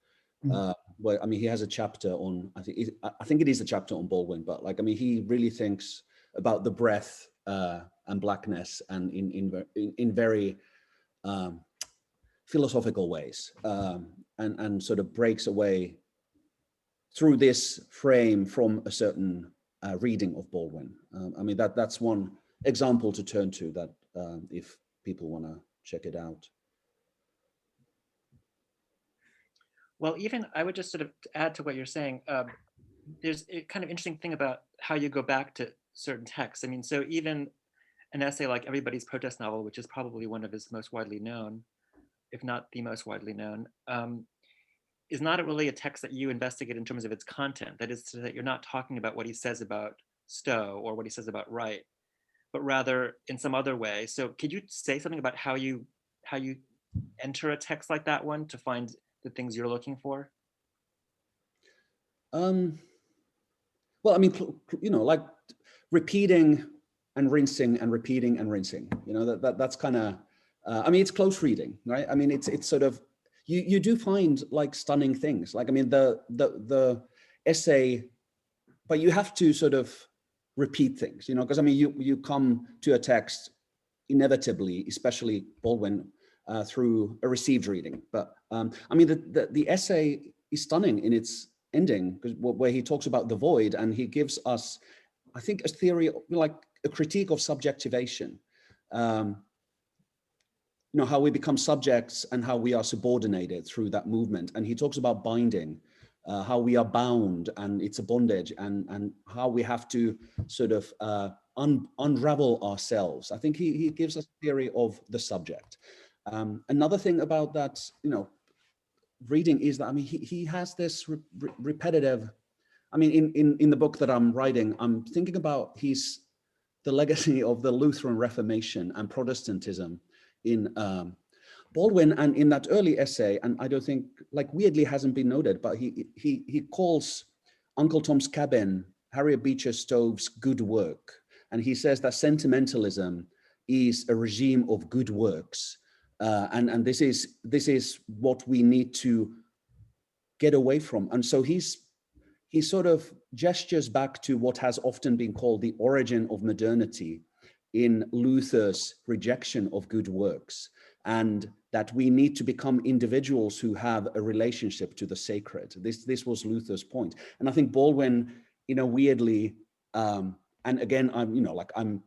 Where, I mean, he has a chapter on, I think it is a chapter on Baldwin, but like, I mean, he really thinks about the breath and blackness and in very philosophical ways, and sort of breaks away through this frame from a certain reading of Baldwin. I mean, that's one example to turn to, that if people want to check it out. Well, even I would just sort of add to what you're saying, there's a kind of interesting thing about how you go back to certain texts. I mean, so even an essay like Everybody's Protest Novel, which is probably one of his most widely known, if not the most widely known, is not really a text that you investigate in terms of its content. That is to say that you're not talking about what he says about Stowe or what he says about Wright, but rather in some other way. So could you say something about how you enter a text like that one to find the things you're looking for? Well, I mean, you know, like repeating and rinsing and repeating and rinsing, you know, that's kind of, I mean, it's close reading, right? I mean, it's sort of, you do find like stunning things. Like, I mean, the essay, but you have to sort of repeat things, you know, because I mean, you come to a text inevitably, especially Baldwin, through a received reading. But I mean, the essay is stunning in its ending, because where he talks about the void, and he gives us, I think, a theory, like a critique of subjectivation. You know, how we become subjects and how we are subordinated through that movement. And he talks about binding, how we are bound and it's a bondage, and how we have to sort of unravel ourselves. I think he gives us a theory of the subject. Another thing about that, you know, reading is that, I mean, he has this repetitive, I mean, in the book that I'm writing, I'm thinking about the legacy of the Lutheran Reformation and Protestantism in Baldwin, and in that early essay, and I don't think, like, weirdly hasn't been noted, but he calls Uncle Tom's Cabin Harriet Beecher Stowe's good work, and he says that sentimentalism is a regime of good works, and this is what we need to get away from. And so he sort of gestures back to what has often been called the origin of modernity in Luther's rejection of good works, and that we need to become individuals who have a relationship to the sacred. This was Luther's point. And I think Baldwin, you know, weirdly, and again, I'm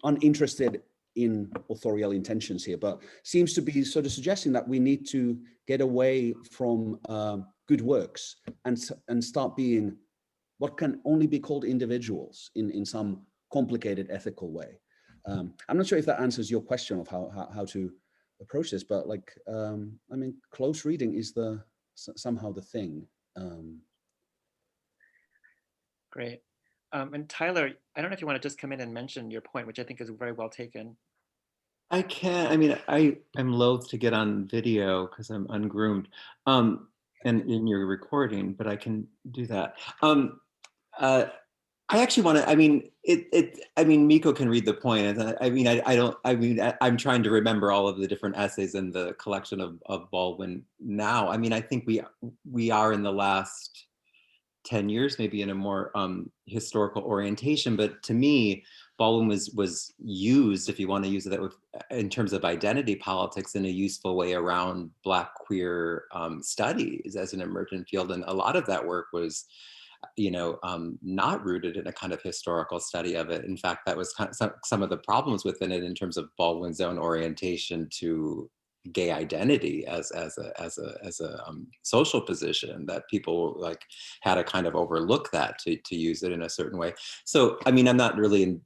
uninterested in authorial intentions here, but seems to be sort of suggesting that we need to get away from good works and start being what can only be called individuals in some complicated ethical way. I'm not sure if that answers your question of how to approach this, but like, I mean, close reading is somehow the thing. Great. And Tyler, I don't know if you want to just come in and mention your point, which I think is very well taken. I can. I mean, I'm loath to get on video because I'm ungroomed, and in your recording, but I can do that. I actually want to. I mean, I mean, Mikko can read the point. I mean, I don't. I mean, I'm trying to remember all of the different essays in the collection of Baldwin now. I mean, I think we are in the last 10 years, maybe in a more historical orientation. But to me, Baldwin was used, if you want to use that in terms of identity politics, in a useful way around Black queer studies as an emergent field. And a lot of that work was, you know, not rooted in a kind of historical study of it. In fact, that was kind of some of the problems within it in terms of Baldwin's own orientation to gay identity as a social position, that people like had to kind of overlook that to use it in a certain way. So, I mean, I'm not really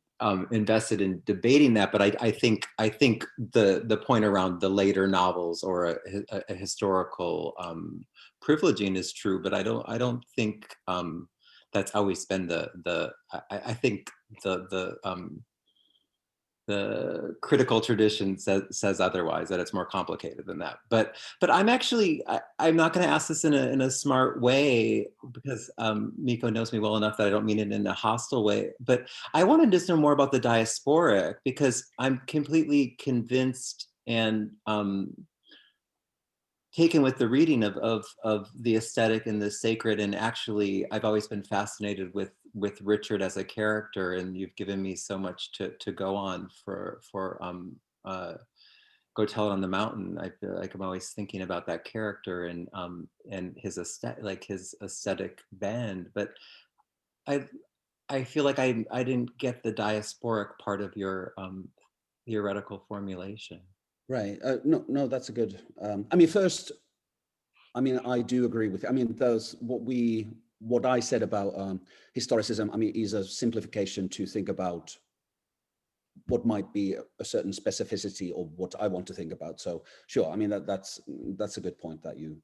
invested in debating that, but I think the point around the later novels or a historical privileging is true, but I don't think that's always been I think the critical tradition says otherwise, that it's more complicated than that. But I'm actually, I'm not going to ask this in a smart way, because Mikko knows me well enough that I don't mean it in a hostile way. But I want to just know more about the diasporic, because I'm completely convinced and taken with the reading of the aesthetic and the sacred. And actually, I've always been fascinated with Richard as a character, and you've given me so much to go on for Go Tell It on the Mountain. I feel like I'm always thinking about that character and his aesthetic bend. But I feel like I didn't get the diasporic part of your theoretical formulation. Right. No, that's a good. I mean, first, I mean, I do agree with. I mean, those what I said about historicism. I mean, is a simplification to think about what might be a certain specificity of what I want to think about. So, sure. I mean, that's a good point that you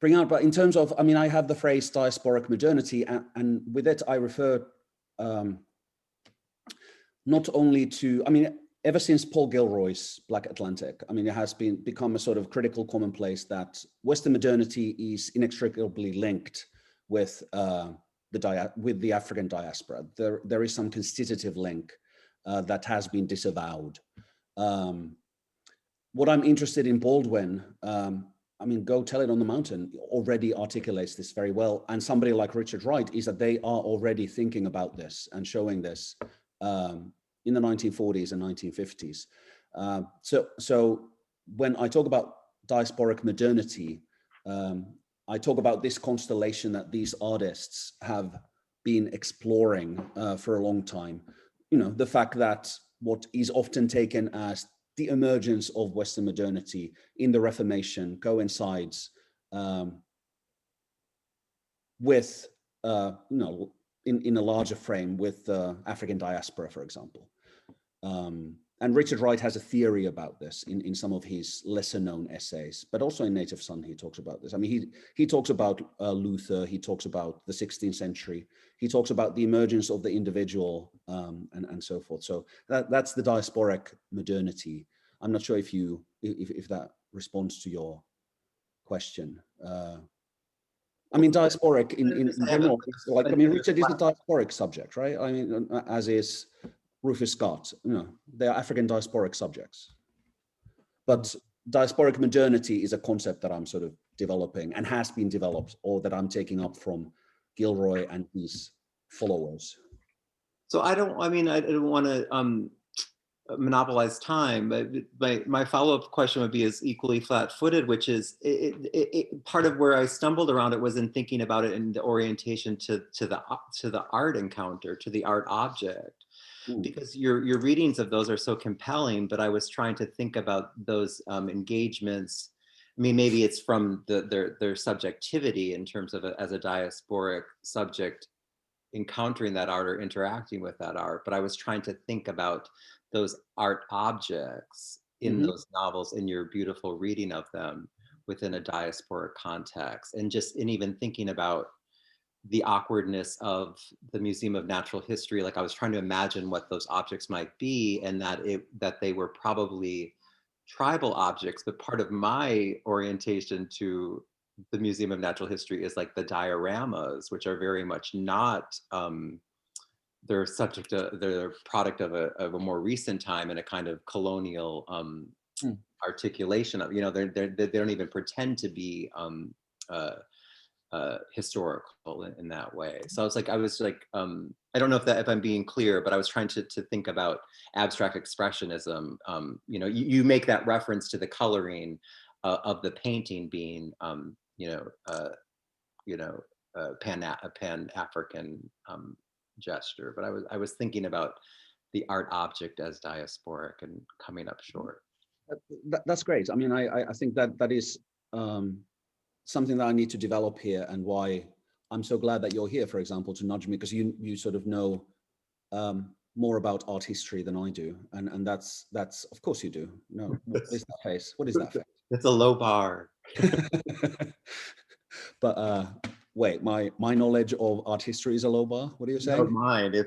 bring out. But in terms of, I mean, I have the phrase diasporic modernity, and with it, I refer not only to. I mean, ever since Paul Gilroy's Black Atlantic, I mean, it has become a sort of critical commonplace that Western modernity is inextricably linked with the African diaspora. There is some constitutive link that has been disavowed. What I'm interested in Baldwin, I mean, Go Tell It on the Mountain already articulates this very well. And somebody like Richard Wright is that they are already thinking about this and showing this in the 1940s and 1950s. So when I talk about diasporic modernity, I talk about this constellation that these artists have been exploring for a long time. You know, the fact that what is often taken as the emergence of Western modernity in the Reformation coincides with, you know, in a larger frame with the African diaspora, for example. And Richard Wright has a theory about this in some of his lesser known essays, but also in Native Son, he talks about this. I mean, he talks about Luther, he talks about the 16th century, he talks about the emergence of the individual and so forth. So that's the diasporic modernity. I'm not sure if that responds to your question. I mean, diasporic in general, like, I mean, Richard is a diasporic subject, right? I mean, as is Rufus Scott, you know, they are African diasporic subjects. But diasporic modernity is a concept that I'm sort of developing and has been developed, or that I'm taking up from Gilroy and his followers. So I don't want to monopolize time, but my follow-up question would be as equally flat-footed, which is part of where I stumbled around it was in thinking about it in the orientation to the art encounter, to the art object. Because your readings of those are so compelling, but I was trying to think about those engagements. I mean, maybe it's from their subjectivity in terms of as a diasporic subject encountering that art or interacting with that art, but I was trying to think about those art objects in those novels, in your beautiful reading of them within a diasporic context, and even thinking about the awkwardness of the Museum of Natural History. Like, I was trying to imagine what those objects might be, and that they were probably tribal objects. But part of my orientation to the Museum of Natural History is like the dioramas, which are very much not, they're product of a more recent time and a kind of colonial articulation of, you know, they don't even pretend to be historical in that way. So I was like, I don't know if I'm being clear, but I was trying to think about abstract expressionism. You know, you make that reference to the coloring of the painting being, Pan-African gesture. But I was thinking about the art object as diasporic and coming up short. That's great. I mean, I think that is something that I need to develop here, and why I'm so glad that you're here, for example, to nudge me, because you sort of know more about art history than I do, and that's of course you do. No, what is that face? What is that face? It's a low bar. But Wait, my knowledge of art history is a low bar. What are you saying? Never mind. If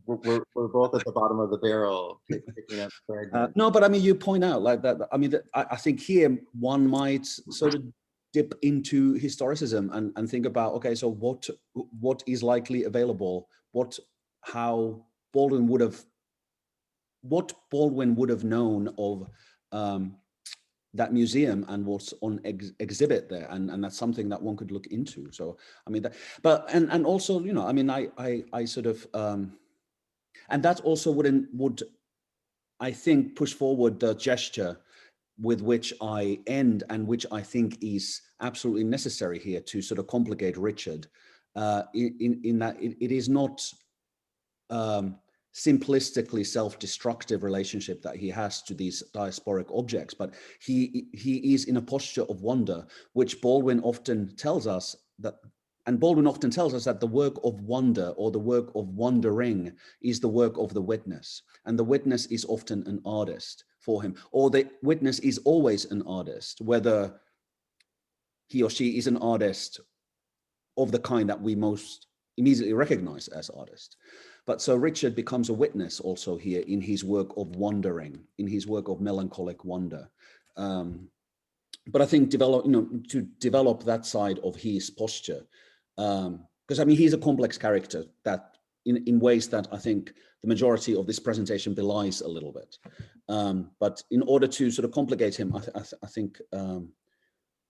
we're both at the bottom of the barrel picking up fragments. No, but I mean, you point out like that. I mean, I think here one might sort of dip into historicism and think about, okay, so what is likely available? How Baldwin would have, what Baldwin would have known of that museum and what's on exhibit there, and that's something that one could look into. So I mean, and also, you know, I mean, I sort of and that also would I think push forward the gesture with which I end, and which I think is absolutely necessary here to sort of complicate Richard, in that it is not simplistically self-destructive relationship that he has to these diasporic objects, but he is in a posture of wonder, which Baldwin often tells us that, and Baldwin often tells us that the work of wonder, or the work of wondering, is the work of the witness, and the witness is often an artist for him, or the witness is always an artist, whether he or she is an artist of the kind that we most immediately recognize as artist. But so Richard becomes a witness also here in his work of wandering, in his work of melancholic wonder. But I think to develop that side of his posture, because I mean, he's a complex character that in ways that I think the majority of this presentation belies a little bit. But in order to sort of complicate him, I think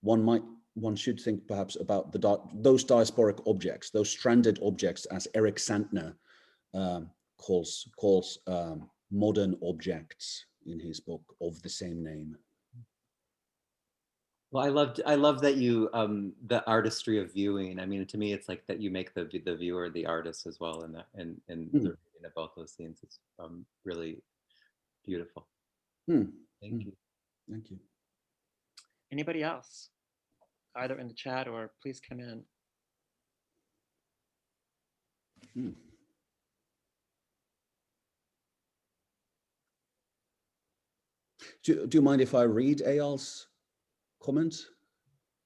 one should think perhaps about those diasporic objects, those stranded objects, as Eric Santner calls modern objects in his book of the same name. Well, I love that you the artistry of viewing. I mean, to me, it's like that you make the viewer the artist as well, in the reading of both those scenes. It's really beautiful. Thank you. Thank you. Anybody else, either in the chat or please come in. Do you mind if I read Eyal's comment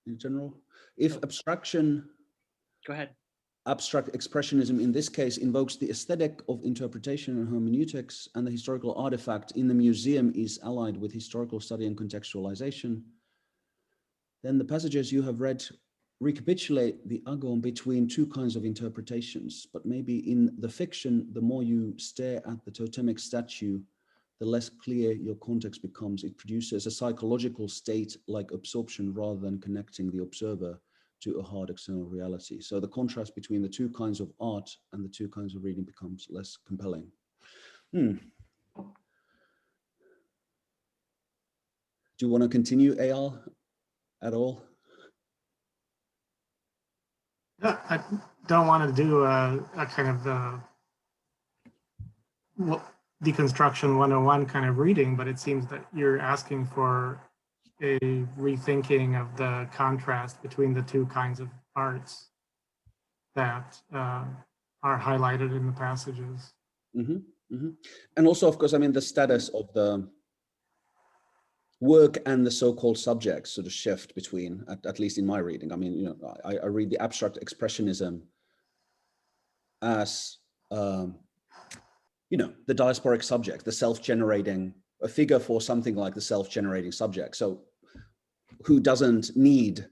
in general? If abstraction, go ahead. Abstract expressionism in this case invokes the aesthetic of interpretation and hermeneutics, and the historical artifact in the museum is allied with historical study and contextualization, then the passages you have read recapitulate the agon between two kinds of interpretations. But maybe in the fiction, the more you stare at the totemic statue, the less clear your context becomes. It produces a psychological state like absorption rather than connecting the observer to a hard external reality. So the contrast between the two kinds of art and the two kinds of reading becomes less compelling. Do you want to continue, Eyal, at all? I don't want to do a kind of deconstruction 101 kind of reading, but it seems that you're asking for a rethinking of the contrast between the two kinds of arts that are highlighted in the passages. And also, of course, I mean, the status of the work and the so-called subjects sort of shift between, at least in my reading. I mean, you know, I read the abstract expressionism as, you know, the diasporic subject, the self-generating, a figure for something like the self-generating subject. So who doesn't need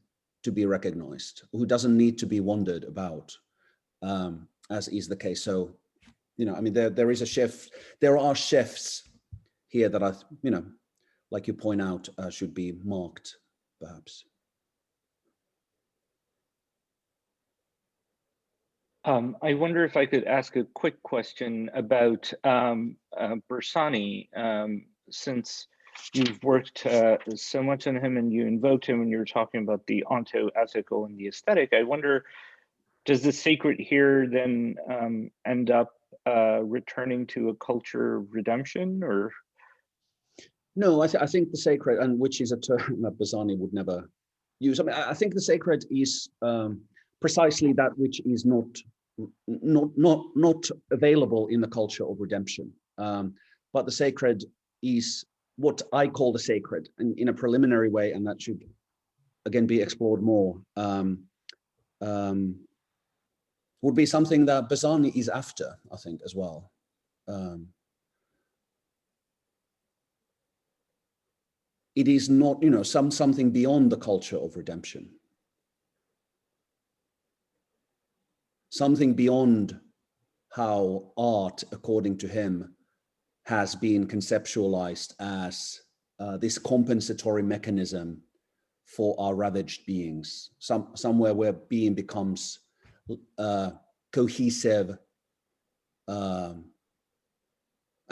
to be recognized, who doesn't need to be wondered about, as is the case. So, you know, I mean, there is a shift. There are shifts here that I, you know, like you point out, should be marked, perhaps. I wonder if I could ask a quick question about Bersani, since you've worked so much on him and you invoked him when you were talking about the onto-ethical and the aesthetic. I wonder, does the sacred here then end up returning to a culture redemption, or? No, I think the sacred, and which is a term that Bersani would never use. I mean, I think the sacred is precisely that which is not available in the culture of redemption. But the sacred is what I call the sacred, and in a preliminary way, and that should again be explored more, would be something that Bassani is after, I think, as well. It is not, something beyond the culture of redemption. Something beyond how art, according to him, has been conceptualized as this compensatory mechanism for our ravaged beings, somewhere where being becomes cohesive and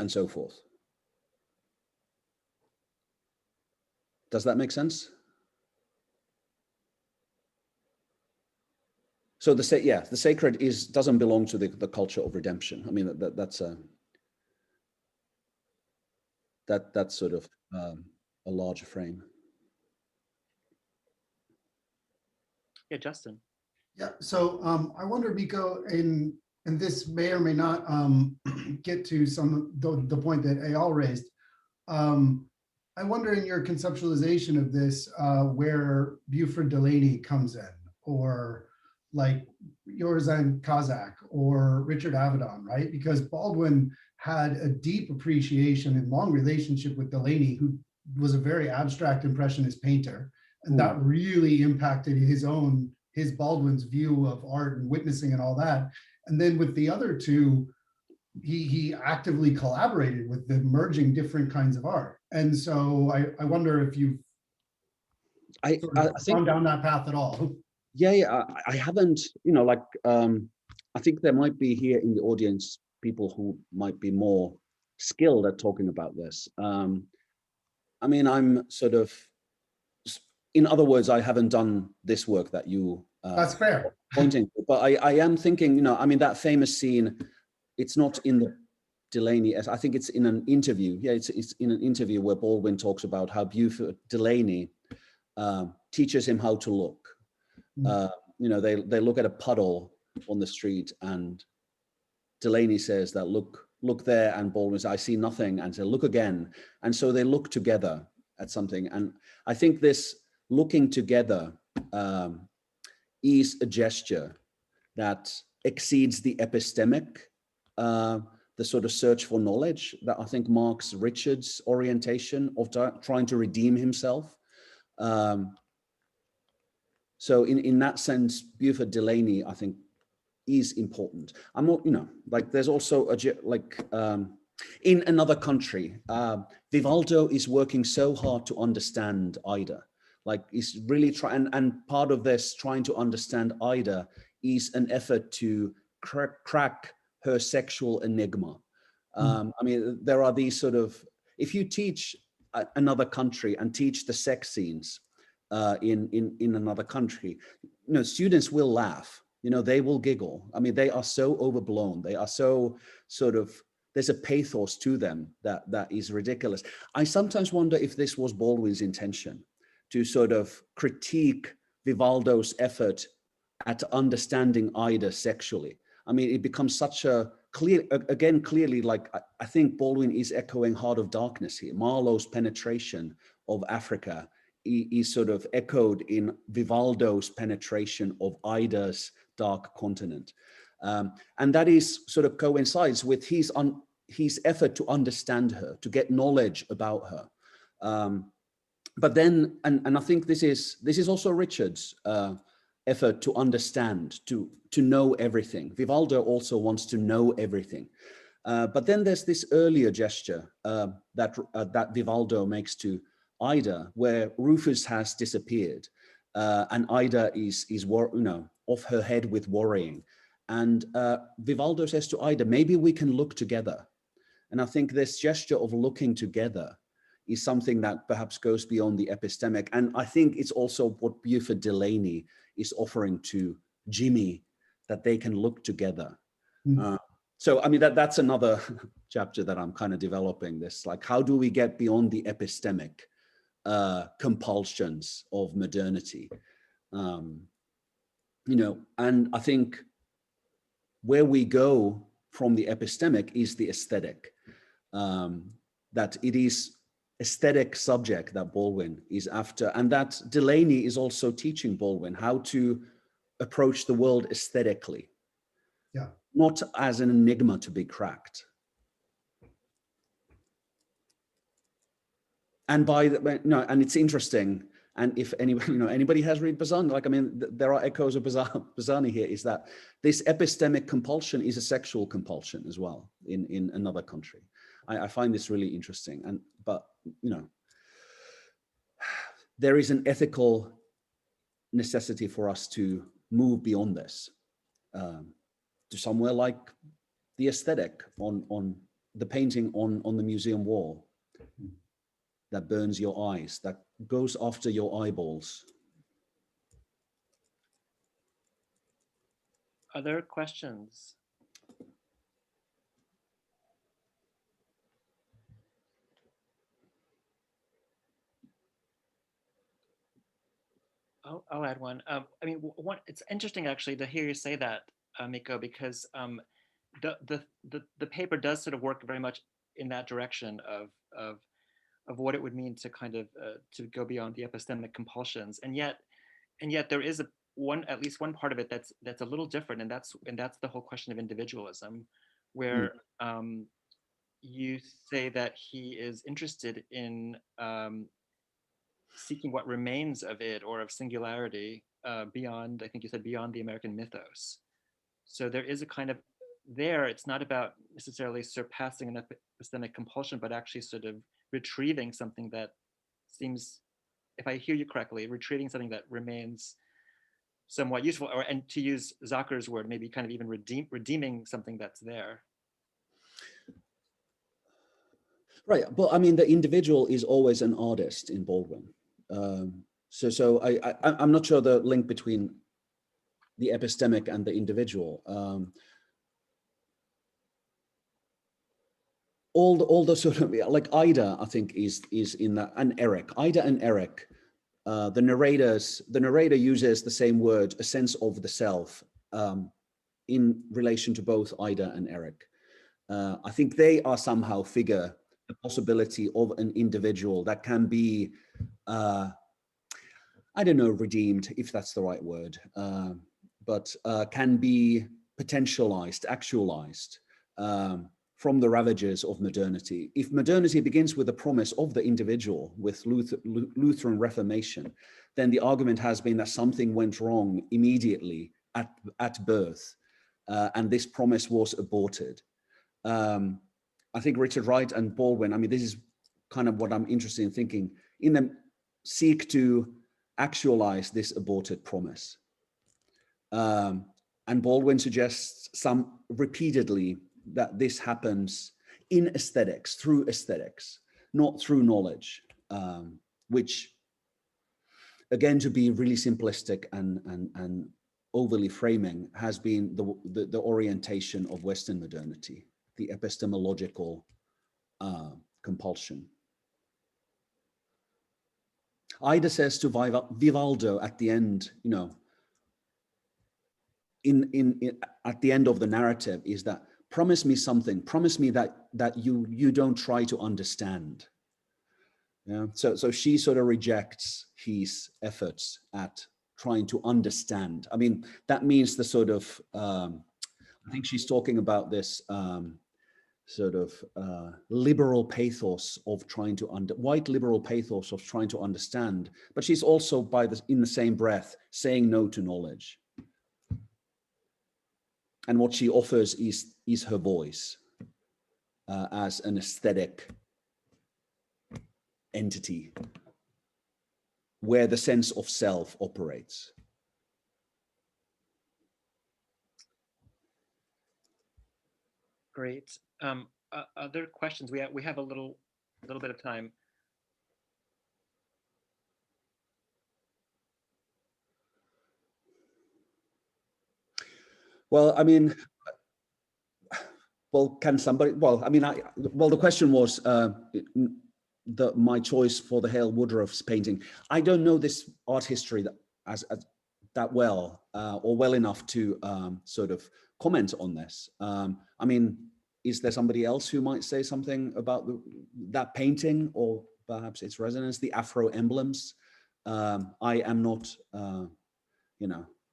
so forth. Does that make sense? So the sacred doesn't belong to the culture of redemption. I mean, that's sort of a larger frame. Yeah, Justin. Yeah, so I wonder, Mikko, and this may or may not get to some the point that Eyal raised. I wonder in your conceptualization of this, where Buford Delaney comes in, or like Yorzan Kazak or Richard Avedon, right? Because Baldwin had a deep appreciation and long relationship with Delaney, who was a very abstract impressionist painter. And that really impacted his Baldwin's view of art and witnessing and all that. And then with the other two, he actively collaborated with the merging different kinds of art. And so I wonder if you've I think gone down that path at all. Yeah, I haven't, I think there might be here in the audience people who might be more skilled at talking about this. I mean, I'm sort of, in other words, I haven't done this work that you That's fair. Pointing to, but I am thinking, I mean, that famous scene, it's not in the Delaney, I think it's in an interview. Yeah, it's in an interview where Baldwin talks about how Buford Delaney teaches him how to look. They look at a puddle on the street, and Delaney says that look there, and Baldwin says, I see nothing, and say, look again. And so they look together at something. And I think this looking together is a gesture that exceeds the epistemic, the sort of search for knowledge that I think marks Richard's orientation of trying to redeem himself. So in that sense, Buford Delaney, I think, is important. I'm not, there's also in another country, Vivaldo is working so hard to understand Ida. He's really trying, and part of this trying to understand Ida is an effort to crack her sexual enigma. I mean, there are these sort of, if you teach another country and teach the sex scenes in another country, students will laugh, they will giggle. I mean, they are so overblown. They are so sort of, there's a pathos to them that is ridiculous. I sometimes wonder if this was Baldwin's intention, to sort of critique Vivaldo's effort at understanding Ida sexually. I mean, it becomes such a clearly, I think Baldwin is echoing Heart of Darkness here. Marlowe's penetration of Africa is sort of echoed in Vivaldo's penetration of Ida's dark continent. And that is sort of coincides with his effort to understand her, to get knowledge about her. But then, and I think this is also Richard's effort to understand, to know everything. Vivaldo also wants to know everything. But then there's this earlier gesture that Vivaldo makes to Ida, where Rufus has disappeared, and Ida is off her head with worrying. And Vivaldo says to Ida, maybe we can look together. And I think this gesture of looking together is something that perhaps goes beyond the epistemic. And I think it's also what Buford Delaney is offering to Jimmy, that they can look together. So, I mean, that's another chapter that I'm kind of developing this, how do we get beyond the epistemic compulsions of modernity? And I think where we go from the epistemic is the aesthetic, that it is aesthetic subject that Baldwin is after, and that Delaney is also teaching Baldwin how to approach the world aesthetically. Yeah. Not as an enigma to be cracked. And and it's interesting. And if anybody has read Barzani, like, I mean, there are echoes of Barzani here, is that this epistemic compulsion is a sexual compulsion as well in another country. I find this really interesting. But there is an ethical necessity for us to move beyond this, to somewhere like the aesthetic on the painting on the museum wall that burns your eyes, that goes after your eyeballs. Other questions? I'll add one. I mean, it's interesting actually to hear you say that, Mikko, because the paper does sort of work very much in that direction of what it would mean to kind of to go beyond the epistemic compulsions, and yet there is at least one part of it that's a little different, and that's the whole question of individualism, where you say that he is interested in seeking what remains of it or of singularity beyond, I think you said, beyond the American mythos. So there is a kind of it's not about necessarily surpassing an epistemic compulsion, but actually sort of retrieving something that seems, if I hear you correctly, retrieving something that remains somewhat useful, and to use Zucker's word, maybe kind of even redeeming something that's there. Right, but I mean, the individual is always an artist in Baldwin. So I'm not sure the link between the epistemic and the individual. All the sort of, like Ida, I think is in that, and Eric. Ida and Eric, the narrator uses the same word, a sense of the self, in relation to both Ida and Eric. I think they are somehow figure the possibility of an individual that can be, I don't know, redeemed, if that's the right word, but can be potentialized, actualized from the ravages of modernity. If modernity begins with the promise of the individual with Lutheran Reformation, then the argument has been that something went wrong immediately at birth, and this promise was aborted. I think Richard Wright and Baldwin, I mean, this is kind of what I'm interested in thinking, in them seek to actualize this aborted promise. And Baldwin suggests repeatedly that this happens in aesthetics, through aesthetics, not through knowledge, which, again, to be really simplistic and overly framing, has been the orientation of Western modernity, the epistemological compulsion. Ida says to Vivaldo at the end, at the end of the narrative, is that promise me something, promise me that you don't try to understand. Yeah. So she sort of rejects his efforts at trying to understand. I mean, that means the sort of, I think she's talking about this sort of liberal pathos of trying to white liberal pathos of trying to understand, but she's also in the same breath saying no to knowledge. And what she offers is her voice as an aesthetic entity where the sense of self operates. Great. Other questions? We have a little bit of time. Well, I mean, can somebody? Well, I mean, the question was my choice for the Hale Woodruff's painting. I don't know this art history that well or well enough to sort of comment on this. I mean, is there somebody else who might say something about that painting or perhaps its resonance, the Afro emblems? I am not,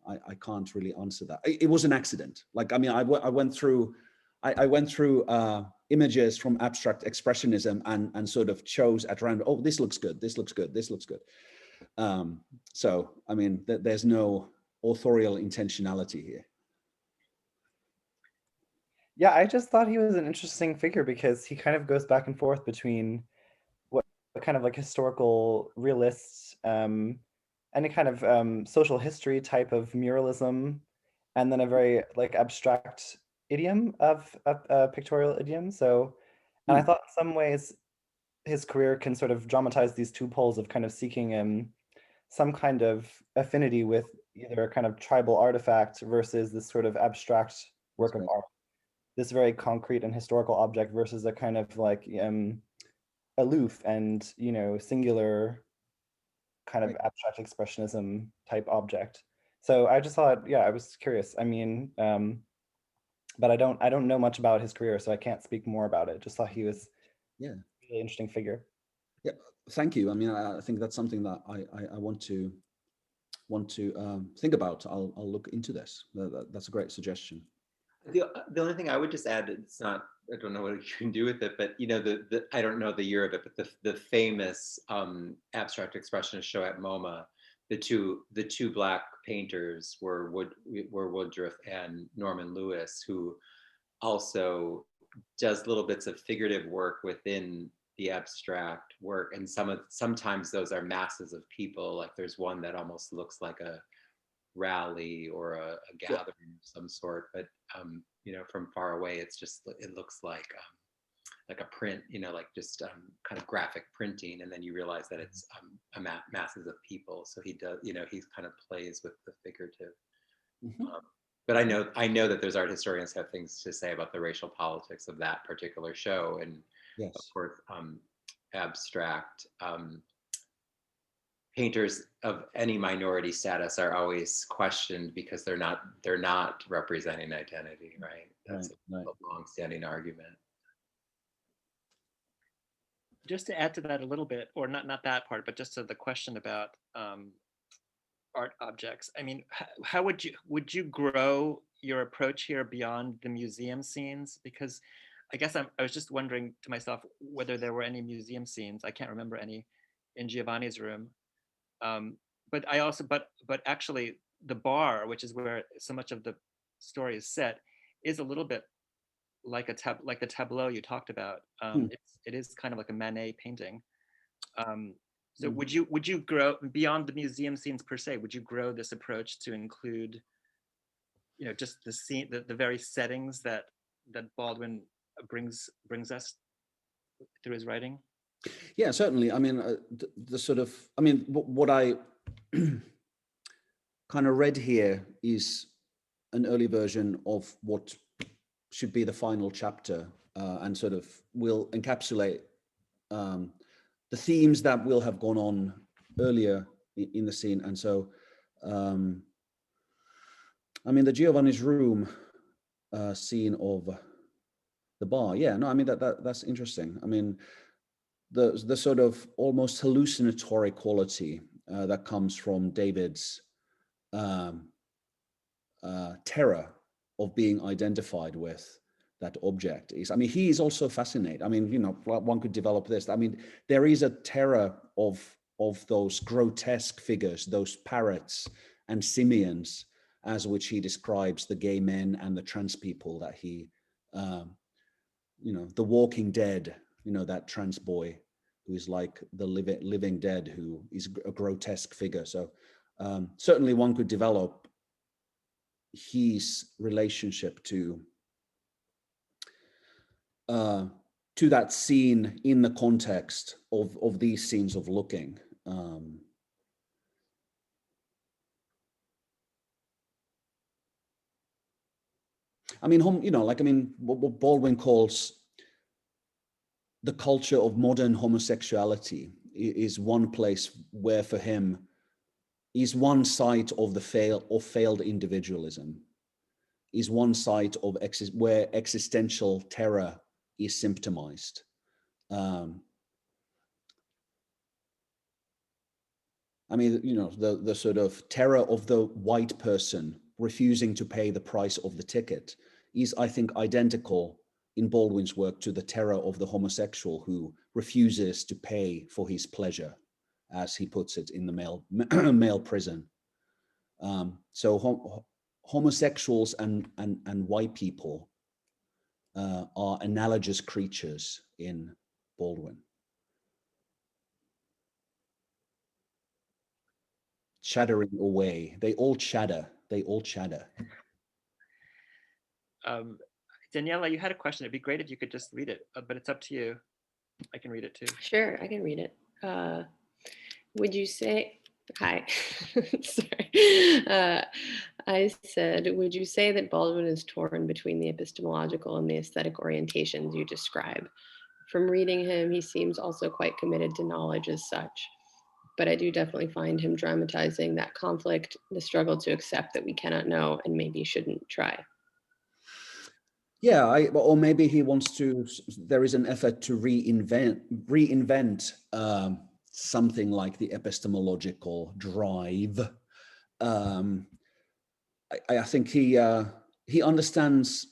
I can't really answer that. It was an accident. Like, I mean, I went through images from abstract expressionism and sort of chose at random, oh, this looks good, this looks good, this looks good. So, I mean, there's no authorial intentionality here. Yeah, I just thought he was an interesting figure because he kind of goes back and forth between what kind of like historical realists and a kind of social history type of muralism, and then a very like abstract idiom of pictorial idiom. So, and I thought in some ways his career can sort of dramatize these two poles of kind of seeking some kind of affinity with either a kind of tribal artifact versus this sort of abstract work of art. This very concrete and historical object versus a kind of like aloof and, you know, singular kind of abstract expressionism type object. So I just thought, yeah, I was curious. I mean, but I don't know much about his career, so I can't speak more about it. Just thought he was a really interesting figure. Yeah, thank you. I mean, I think that's something that I want to think about. I'll look into this. That's a great suggestion. The only thing I would just add, it's not, I don't know what you can do with it, but you know, I don't know the year of it, but the famous abstract expressionist show at MoMA, the two black painters were Woodruff and Norman Lewis, who also does little bits of figurative work within the abstract work, and sometimes those are masses of people. Like there's one that almost looks like a rally or a gathering of some sort, but you know, from far away it looks like a print, you know, like just kind of graphic printing, and then you realize that it's masses of people. So he does, you know, he kind of plays with the figurative. But I know that there's art historians have things to say about the racial politics of that particular show, and of course abstract painters of any minority status are always questioned because they're not representing identity, right? That's a long-standing argument. Just to add to that a little bit, or not that part, but just to the question about art objects. I mean, how would you grow your approach here beyond the museum scenes? Because I guess I was just wondering to myself whether there were any museum scenes. I can't remember any in Giovanni's room. But actually the bar, which is where so much of the story is set, is a little bit like like the tableau you talked about. It is kind of like a Manet painting. So would you grow beyond the museum scenes per se? Would you grow this approach to include, you know, just the scene, the very settings that Baldwin brings us through his writing? Yeah, certainly. I mean, the sort of, I mean, what I kind of read here is an early version of what should be the final chapter, and sort of will encapsulate the themes that will have gone on earlier in the scene. And so, I mean, the Giovanni's room scene of the bar. Yeah, no, I mean, that's interesting. I mean, the sort of almost hallucinatory quality that comes from David's terror of being identified with that object is, I mean, he is also fascinated. I mean, you know, one could develop this. I mean, there is a terror of those grotesque figures, those parrots and simians, as which he describes the gay men and the trans people that he, you know, the Walking Dead, you know, that trans boy who is like the living dead, who is a grotesque figure. So certainly one could develop his relationship to that scene in the context of these scenes of looking. I mean, you know, like, I mean, what Baldwin calls the culture of modern homosexuality is one place where, for him, is one site of the failed individualism, is one site of where existential terror is symptomized. I mean, you know, the sort of terror of the white person refusing to pay the price of the ticket is, I think, identical in Baldwin's work to the terror of the homosexual who refuses to pay for his pleasure, as he puts it in the male prison. So homosexuals and white people are analogous creatures in Baldwin. Chattering away. They all chatter. They all chatter. Daniela, you had a question. It'd be great if you could just read it, but it's up to you. I can read it too. Sure, I can read it. Would you say, hi, sorry. I said, would you say that Baldwin is torn between the epistemological and the aesthetic orientations you describe? From reading him, he seems also quite committed to knowledge as such. But I do definitely find him dramatizing that conflict, the struggle to accept that we cannot know and maybe shouldn't try. Yeah, or maybe he wants to, there is an effort to reinvent something like the epistemological drive. I think he understands,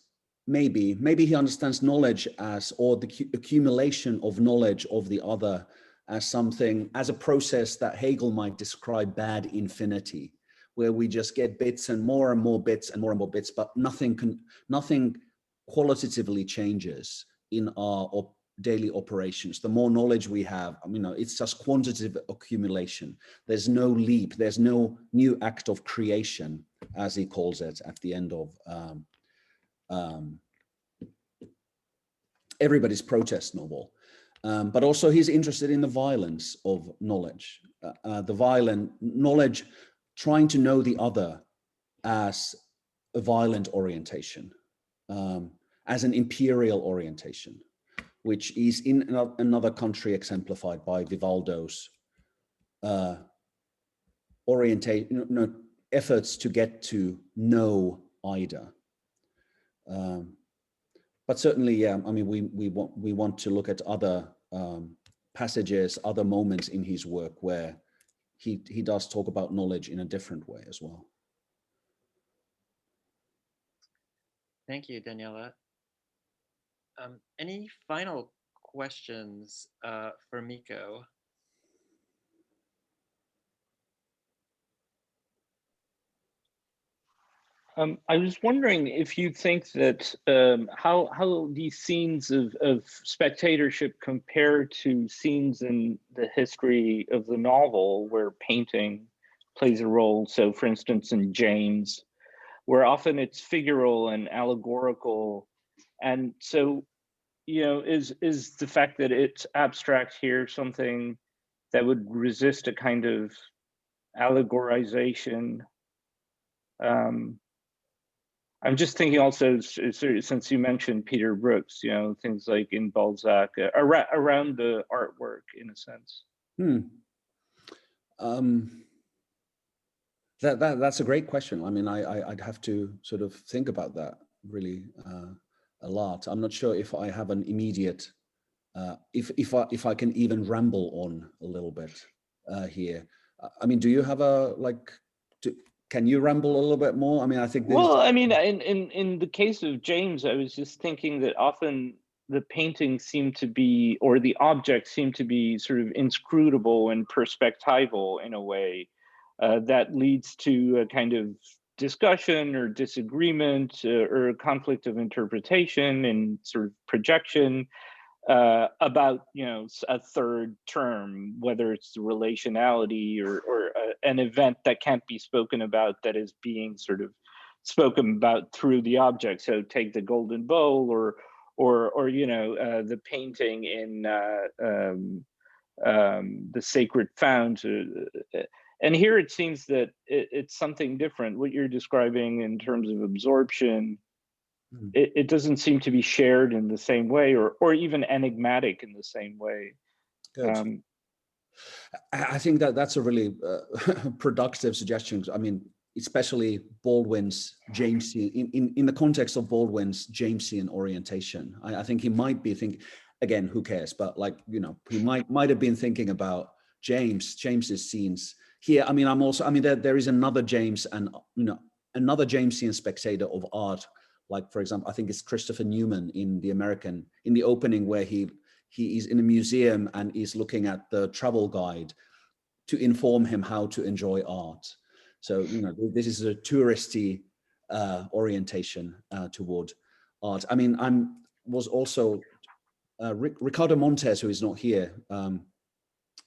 maybe he understands knowledge as, or the accumulation of knowledge of the other as something, as a process that Hegel might describe bad infinity, where we just get bits and more bits and more bits, but nothing qualitatively changes in our daily operations. The more knowledge we have, I mean, it's just quantitative accumulation. There's no leap, there's no new act of creation, as he calls it at the end of Everybody's Protest novel. But also he's interested in the violence of knowledge, the violent knowledge, trying to know the other as a violent orientation, as an imperial orientation, which is in another country exemplified by Vivaldo's efforts to get to know Ida. But certainly, yeah, I mean, we want to look at other passages, other moments in his work where he does talk about knowledge in a different way as well. Thank you, Daniela. Any final questions for Mikko? I was wondering if you think that how these scenes of spectatorship compare to scenes in the history of the novel where painting plays a role. So for instance, in James, where often it's figural and allegorical. And so, you know, is the fact that it's abstract here something that would resist a kind of allegorization? I'm just thinking also, since you mentioned Peter Brooks, you know, things like in Balzac, around the artwork in a sense. That's a great question. I mean, I'd have to sort of think about that really a lot. I'm not sure if I have an immediate, if I can even ramble on a little bit here. I mean, do you have a, like, can you ramble a little bit more? I mean, I think. Well, I mean, in the case of James, I was just thinking that often the paintings seem to be, or the objects seem to be sort of inscrutable and perspectival in a way that leads to a kind of discussion or disagreement or a conflict of interpretation and sort of projection about, you know, a third term, whether it's the relationality or an event that can't be spoken about that is being sort of spoken about through the object. So take the Golden Bowl or you know, the painting in the Sacred Fount. And here it seems that it's something different. What you're describing in terms of absorption, it doesn't seem to be shared in the same way, or even enigmatic in the same way. Good. I think that's a really productive suggestion. I mean, especially Baldwin's Jamesian, in the context of Baldwin's Jamesian orientation. I think he might be thinking, again, who cares? But like, you know, he might have been thinking about James's scenes. here, I mean, I'm also, I mean, there is another James and, another Jamesian spectator of art. Like, for example, I think it's Christopher Newman in The American, in the opening, where he is in a museum and is looking at the travel guide to inform him how to enjoy art. So, this is a touristy orientation toward art. I mean, was also Ricardo Montes, who is not here.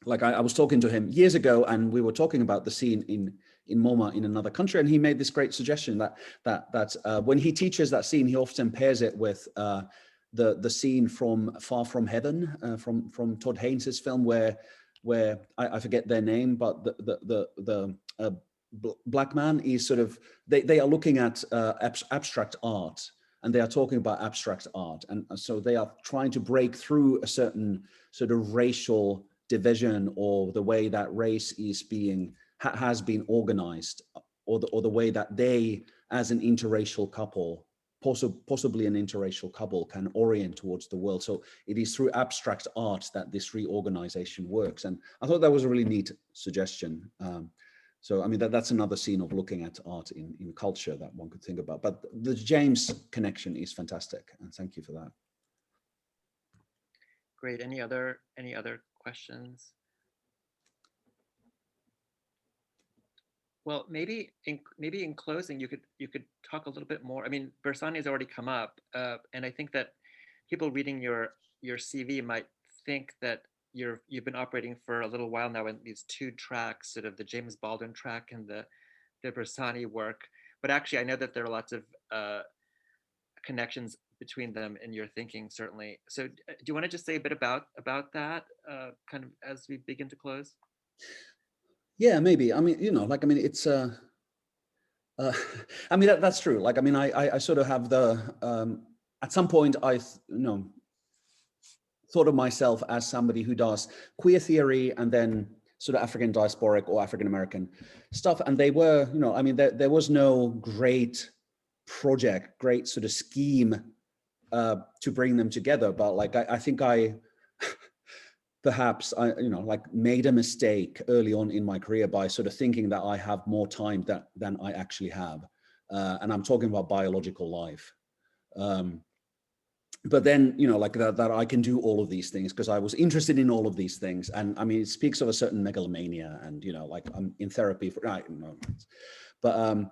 Like I was talking to him years ago, and we were talking about the scene in MoMA in another country, and he made this great suggestion that when he teaches that scene, he often pairs it with the scene from Far From Heaven, from Todd Haynes' film, where I forget their name, but the black man is sort of, they are looking at abstract art, and they are talking about abstract art, and so they are trying to break through a certain sort of racial division, or the way that race is has been organized, or the way that they, as an interracial couple, possibly an interracial couple, can orient towards the world. So it is through abstract art that this reorganization works, and I thought that was a really neat suggestion. So I mean, that's another scene of looking at art in culture that one could think about. But the James connection is fantastic, and thank you for that. Great. Any other questions? Well, maybe in closing, you could talk a little bit more. I mean, Bersani has already come up, and I think that people reading your CV might think that you've been operating for a little while now in these two tracks, sort of the James Baldwin track and the Bersani work. But actually, I know that there are lots of connections between them in your thinking, certainly. So do you want to just say a bit about that, kind of as we begin to close? Yeah, maybe. I mean, like, I mean, it's I mean, that's true. Like, I mean, I sort of have at some point I thought of myself as somebody who does queer theory and then sort of African diasporic or African American stuff, and they were, I mean, there was no great project, great sort of scheme to bring them together, but like I think I perhaps like made a mistake early on in my career by sort of thinking that I have more time than I actually have, and I'm talking about biological life. But then, like that I can do all of these things because I was interested in all of these things, and I mean, it speaks of a certain megalomania, and like I'm in therapy for, but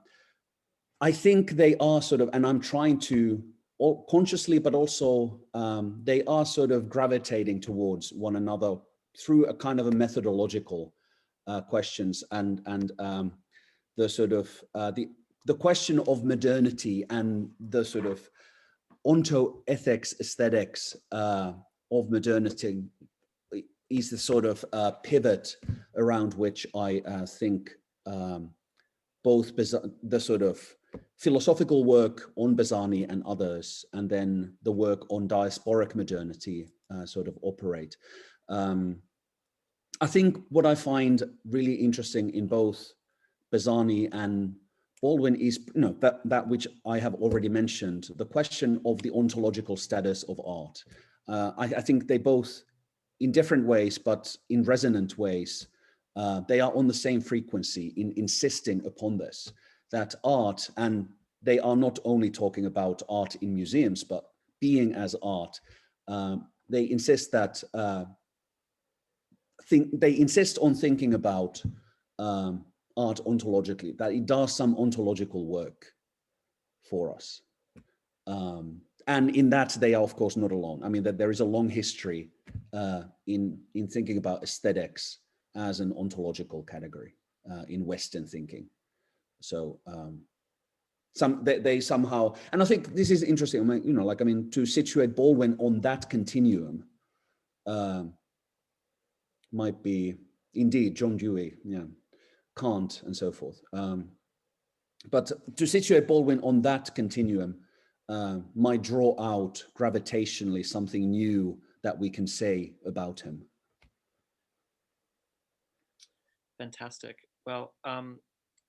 I think they are sort of, and I'm trying to, consciously, but also they are sort of gravitating towards one another through a kind of a methodological questions, and the sort of the question of modernity and the sort of ontoethics aesthetics of modernity is the sort of pivot around which I think both the sort of philosophical work on Bersani and others, and then the work on diasporic modernity sort of operate. I think what I find really interesting in both Bersani and Baldwin is that which I have already mentioned, the question of the ontological status of art. I think they both, in different ways, but in resonant ways, they are on the same frequency in insisting upon this, that art, and they are not only talking about art in museums, but being as art. They insist that they insist on thinking about art ontologically, that it does some ontological work for us. And in that, they are, of course, not alone. I mean, that there is a long history in thinking about aesthetics as an ontological category in Western thinking. So they somehow, and I think this is interesting. I mean, like, I mean, to situate Baldwin on that continuum might be indeed John Dewey, Kant, and so forth. But to situate Baldwin on that continuum might draw out gravitationally something new that we can say about him. Fantastic. Well,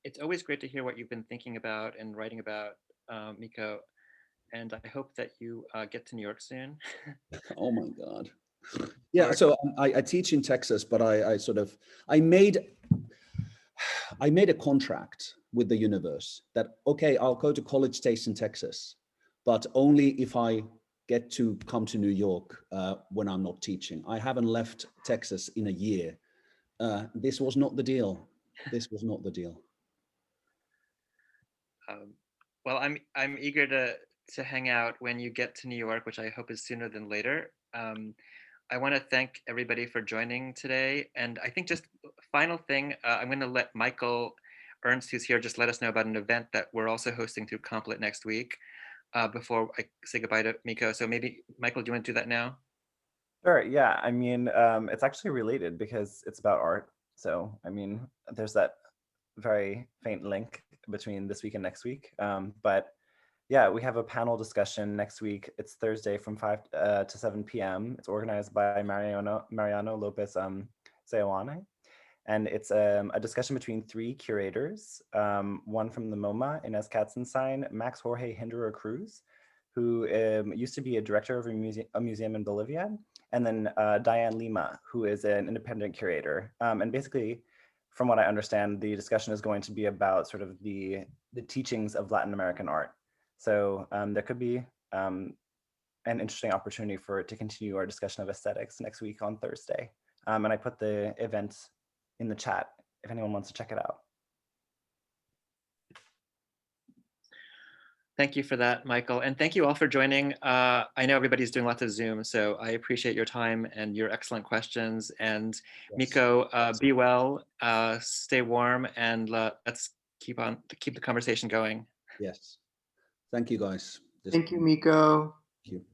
it's always great to hear what you've been thinking about and writing about, Mikko. And I hope that you get to New York soon. Oh my God. Yeah, so I teach in Texas, but I made I made a contract with the universe that, okay, I'll go to College Station, Texas, but only if I get to come to New York when I'm not teaching. I haven't left Texas in a year. This was not the deal. This was not the deal. Well, I'm eager to hang out when you get to New York, which I hope is sooner than later. I want to thank everybody for joining today. And I think just final thing, I'm going to let Michael Ernst, who's here, just let us know about an event that we're also hosting through Complet next week before I say goodbye to Mikko. So maybe, Michael, do you want to do that now? Sure, yeah, I mean, it's actually related because it's about art. So, I mean, there's that very faint link between this week and next week. But yeah, we have a panel discussion next week. It's Thursday from 5 to 7 p.m. It's organized by Mariano Lopez Seoane. And it's a discussion between 3 curators, one from the MoMA, Inez Katzenstein, Max Jorge Hinderer Cruz, who used to be a director of a museum in Bolivia, and then Diane Lima, who is an independent curator. And basically, from what I understand, the discussion is going to be about sort of the teachings of Latin American art. So there could be an interesting opportunity to continue our discussion of aesthetics next week on Thursday. And I put the event in the chat if anyone wants to check it out. Thank you for that, Michael. And thank you all for joining. I know everybody's doing lots of Zoom, so I appreciate your time and your excellent questions. And yes. Mikko, be well, stay warm, and let's keep the conversation going. Yes. Thank you, guys. Thank you, Mikko. Thank you.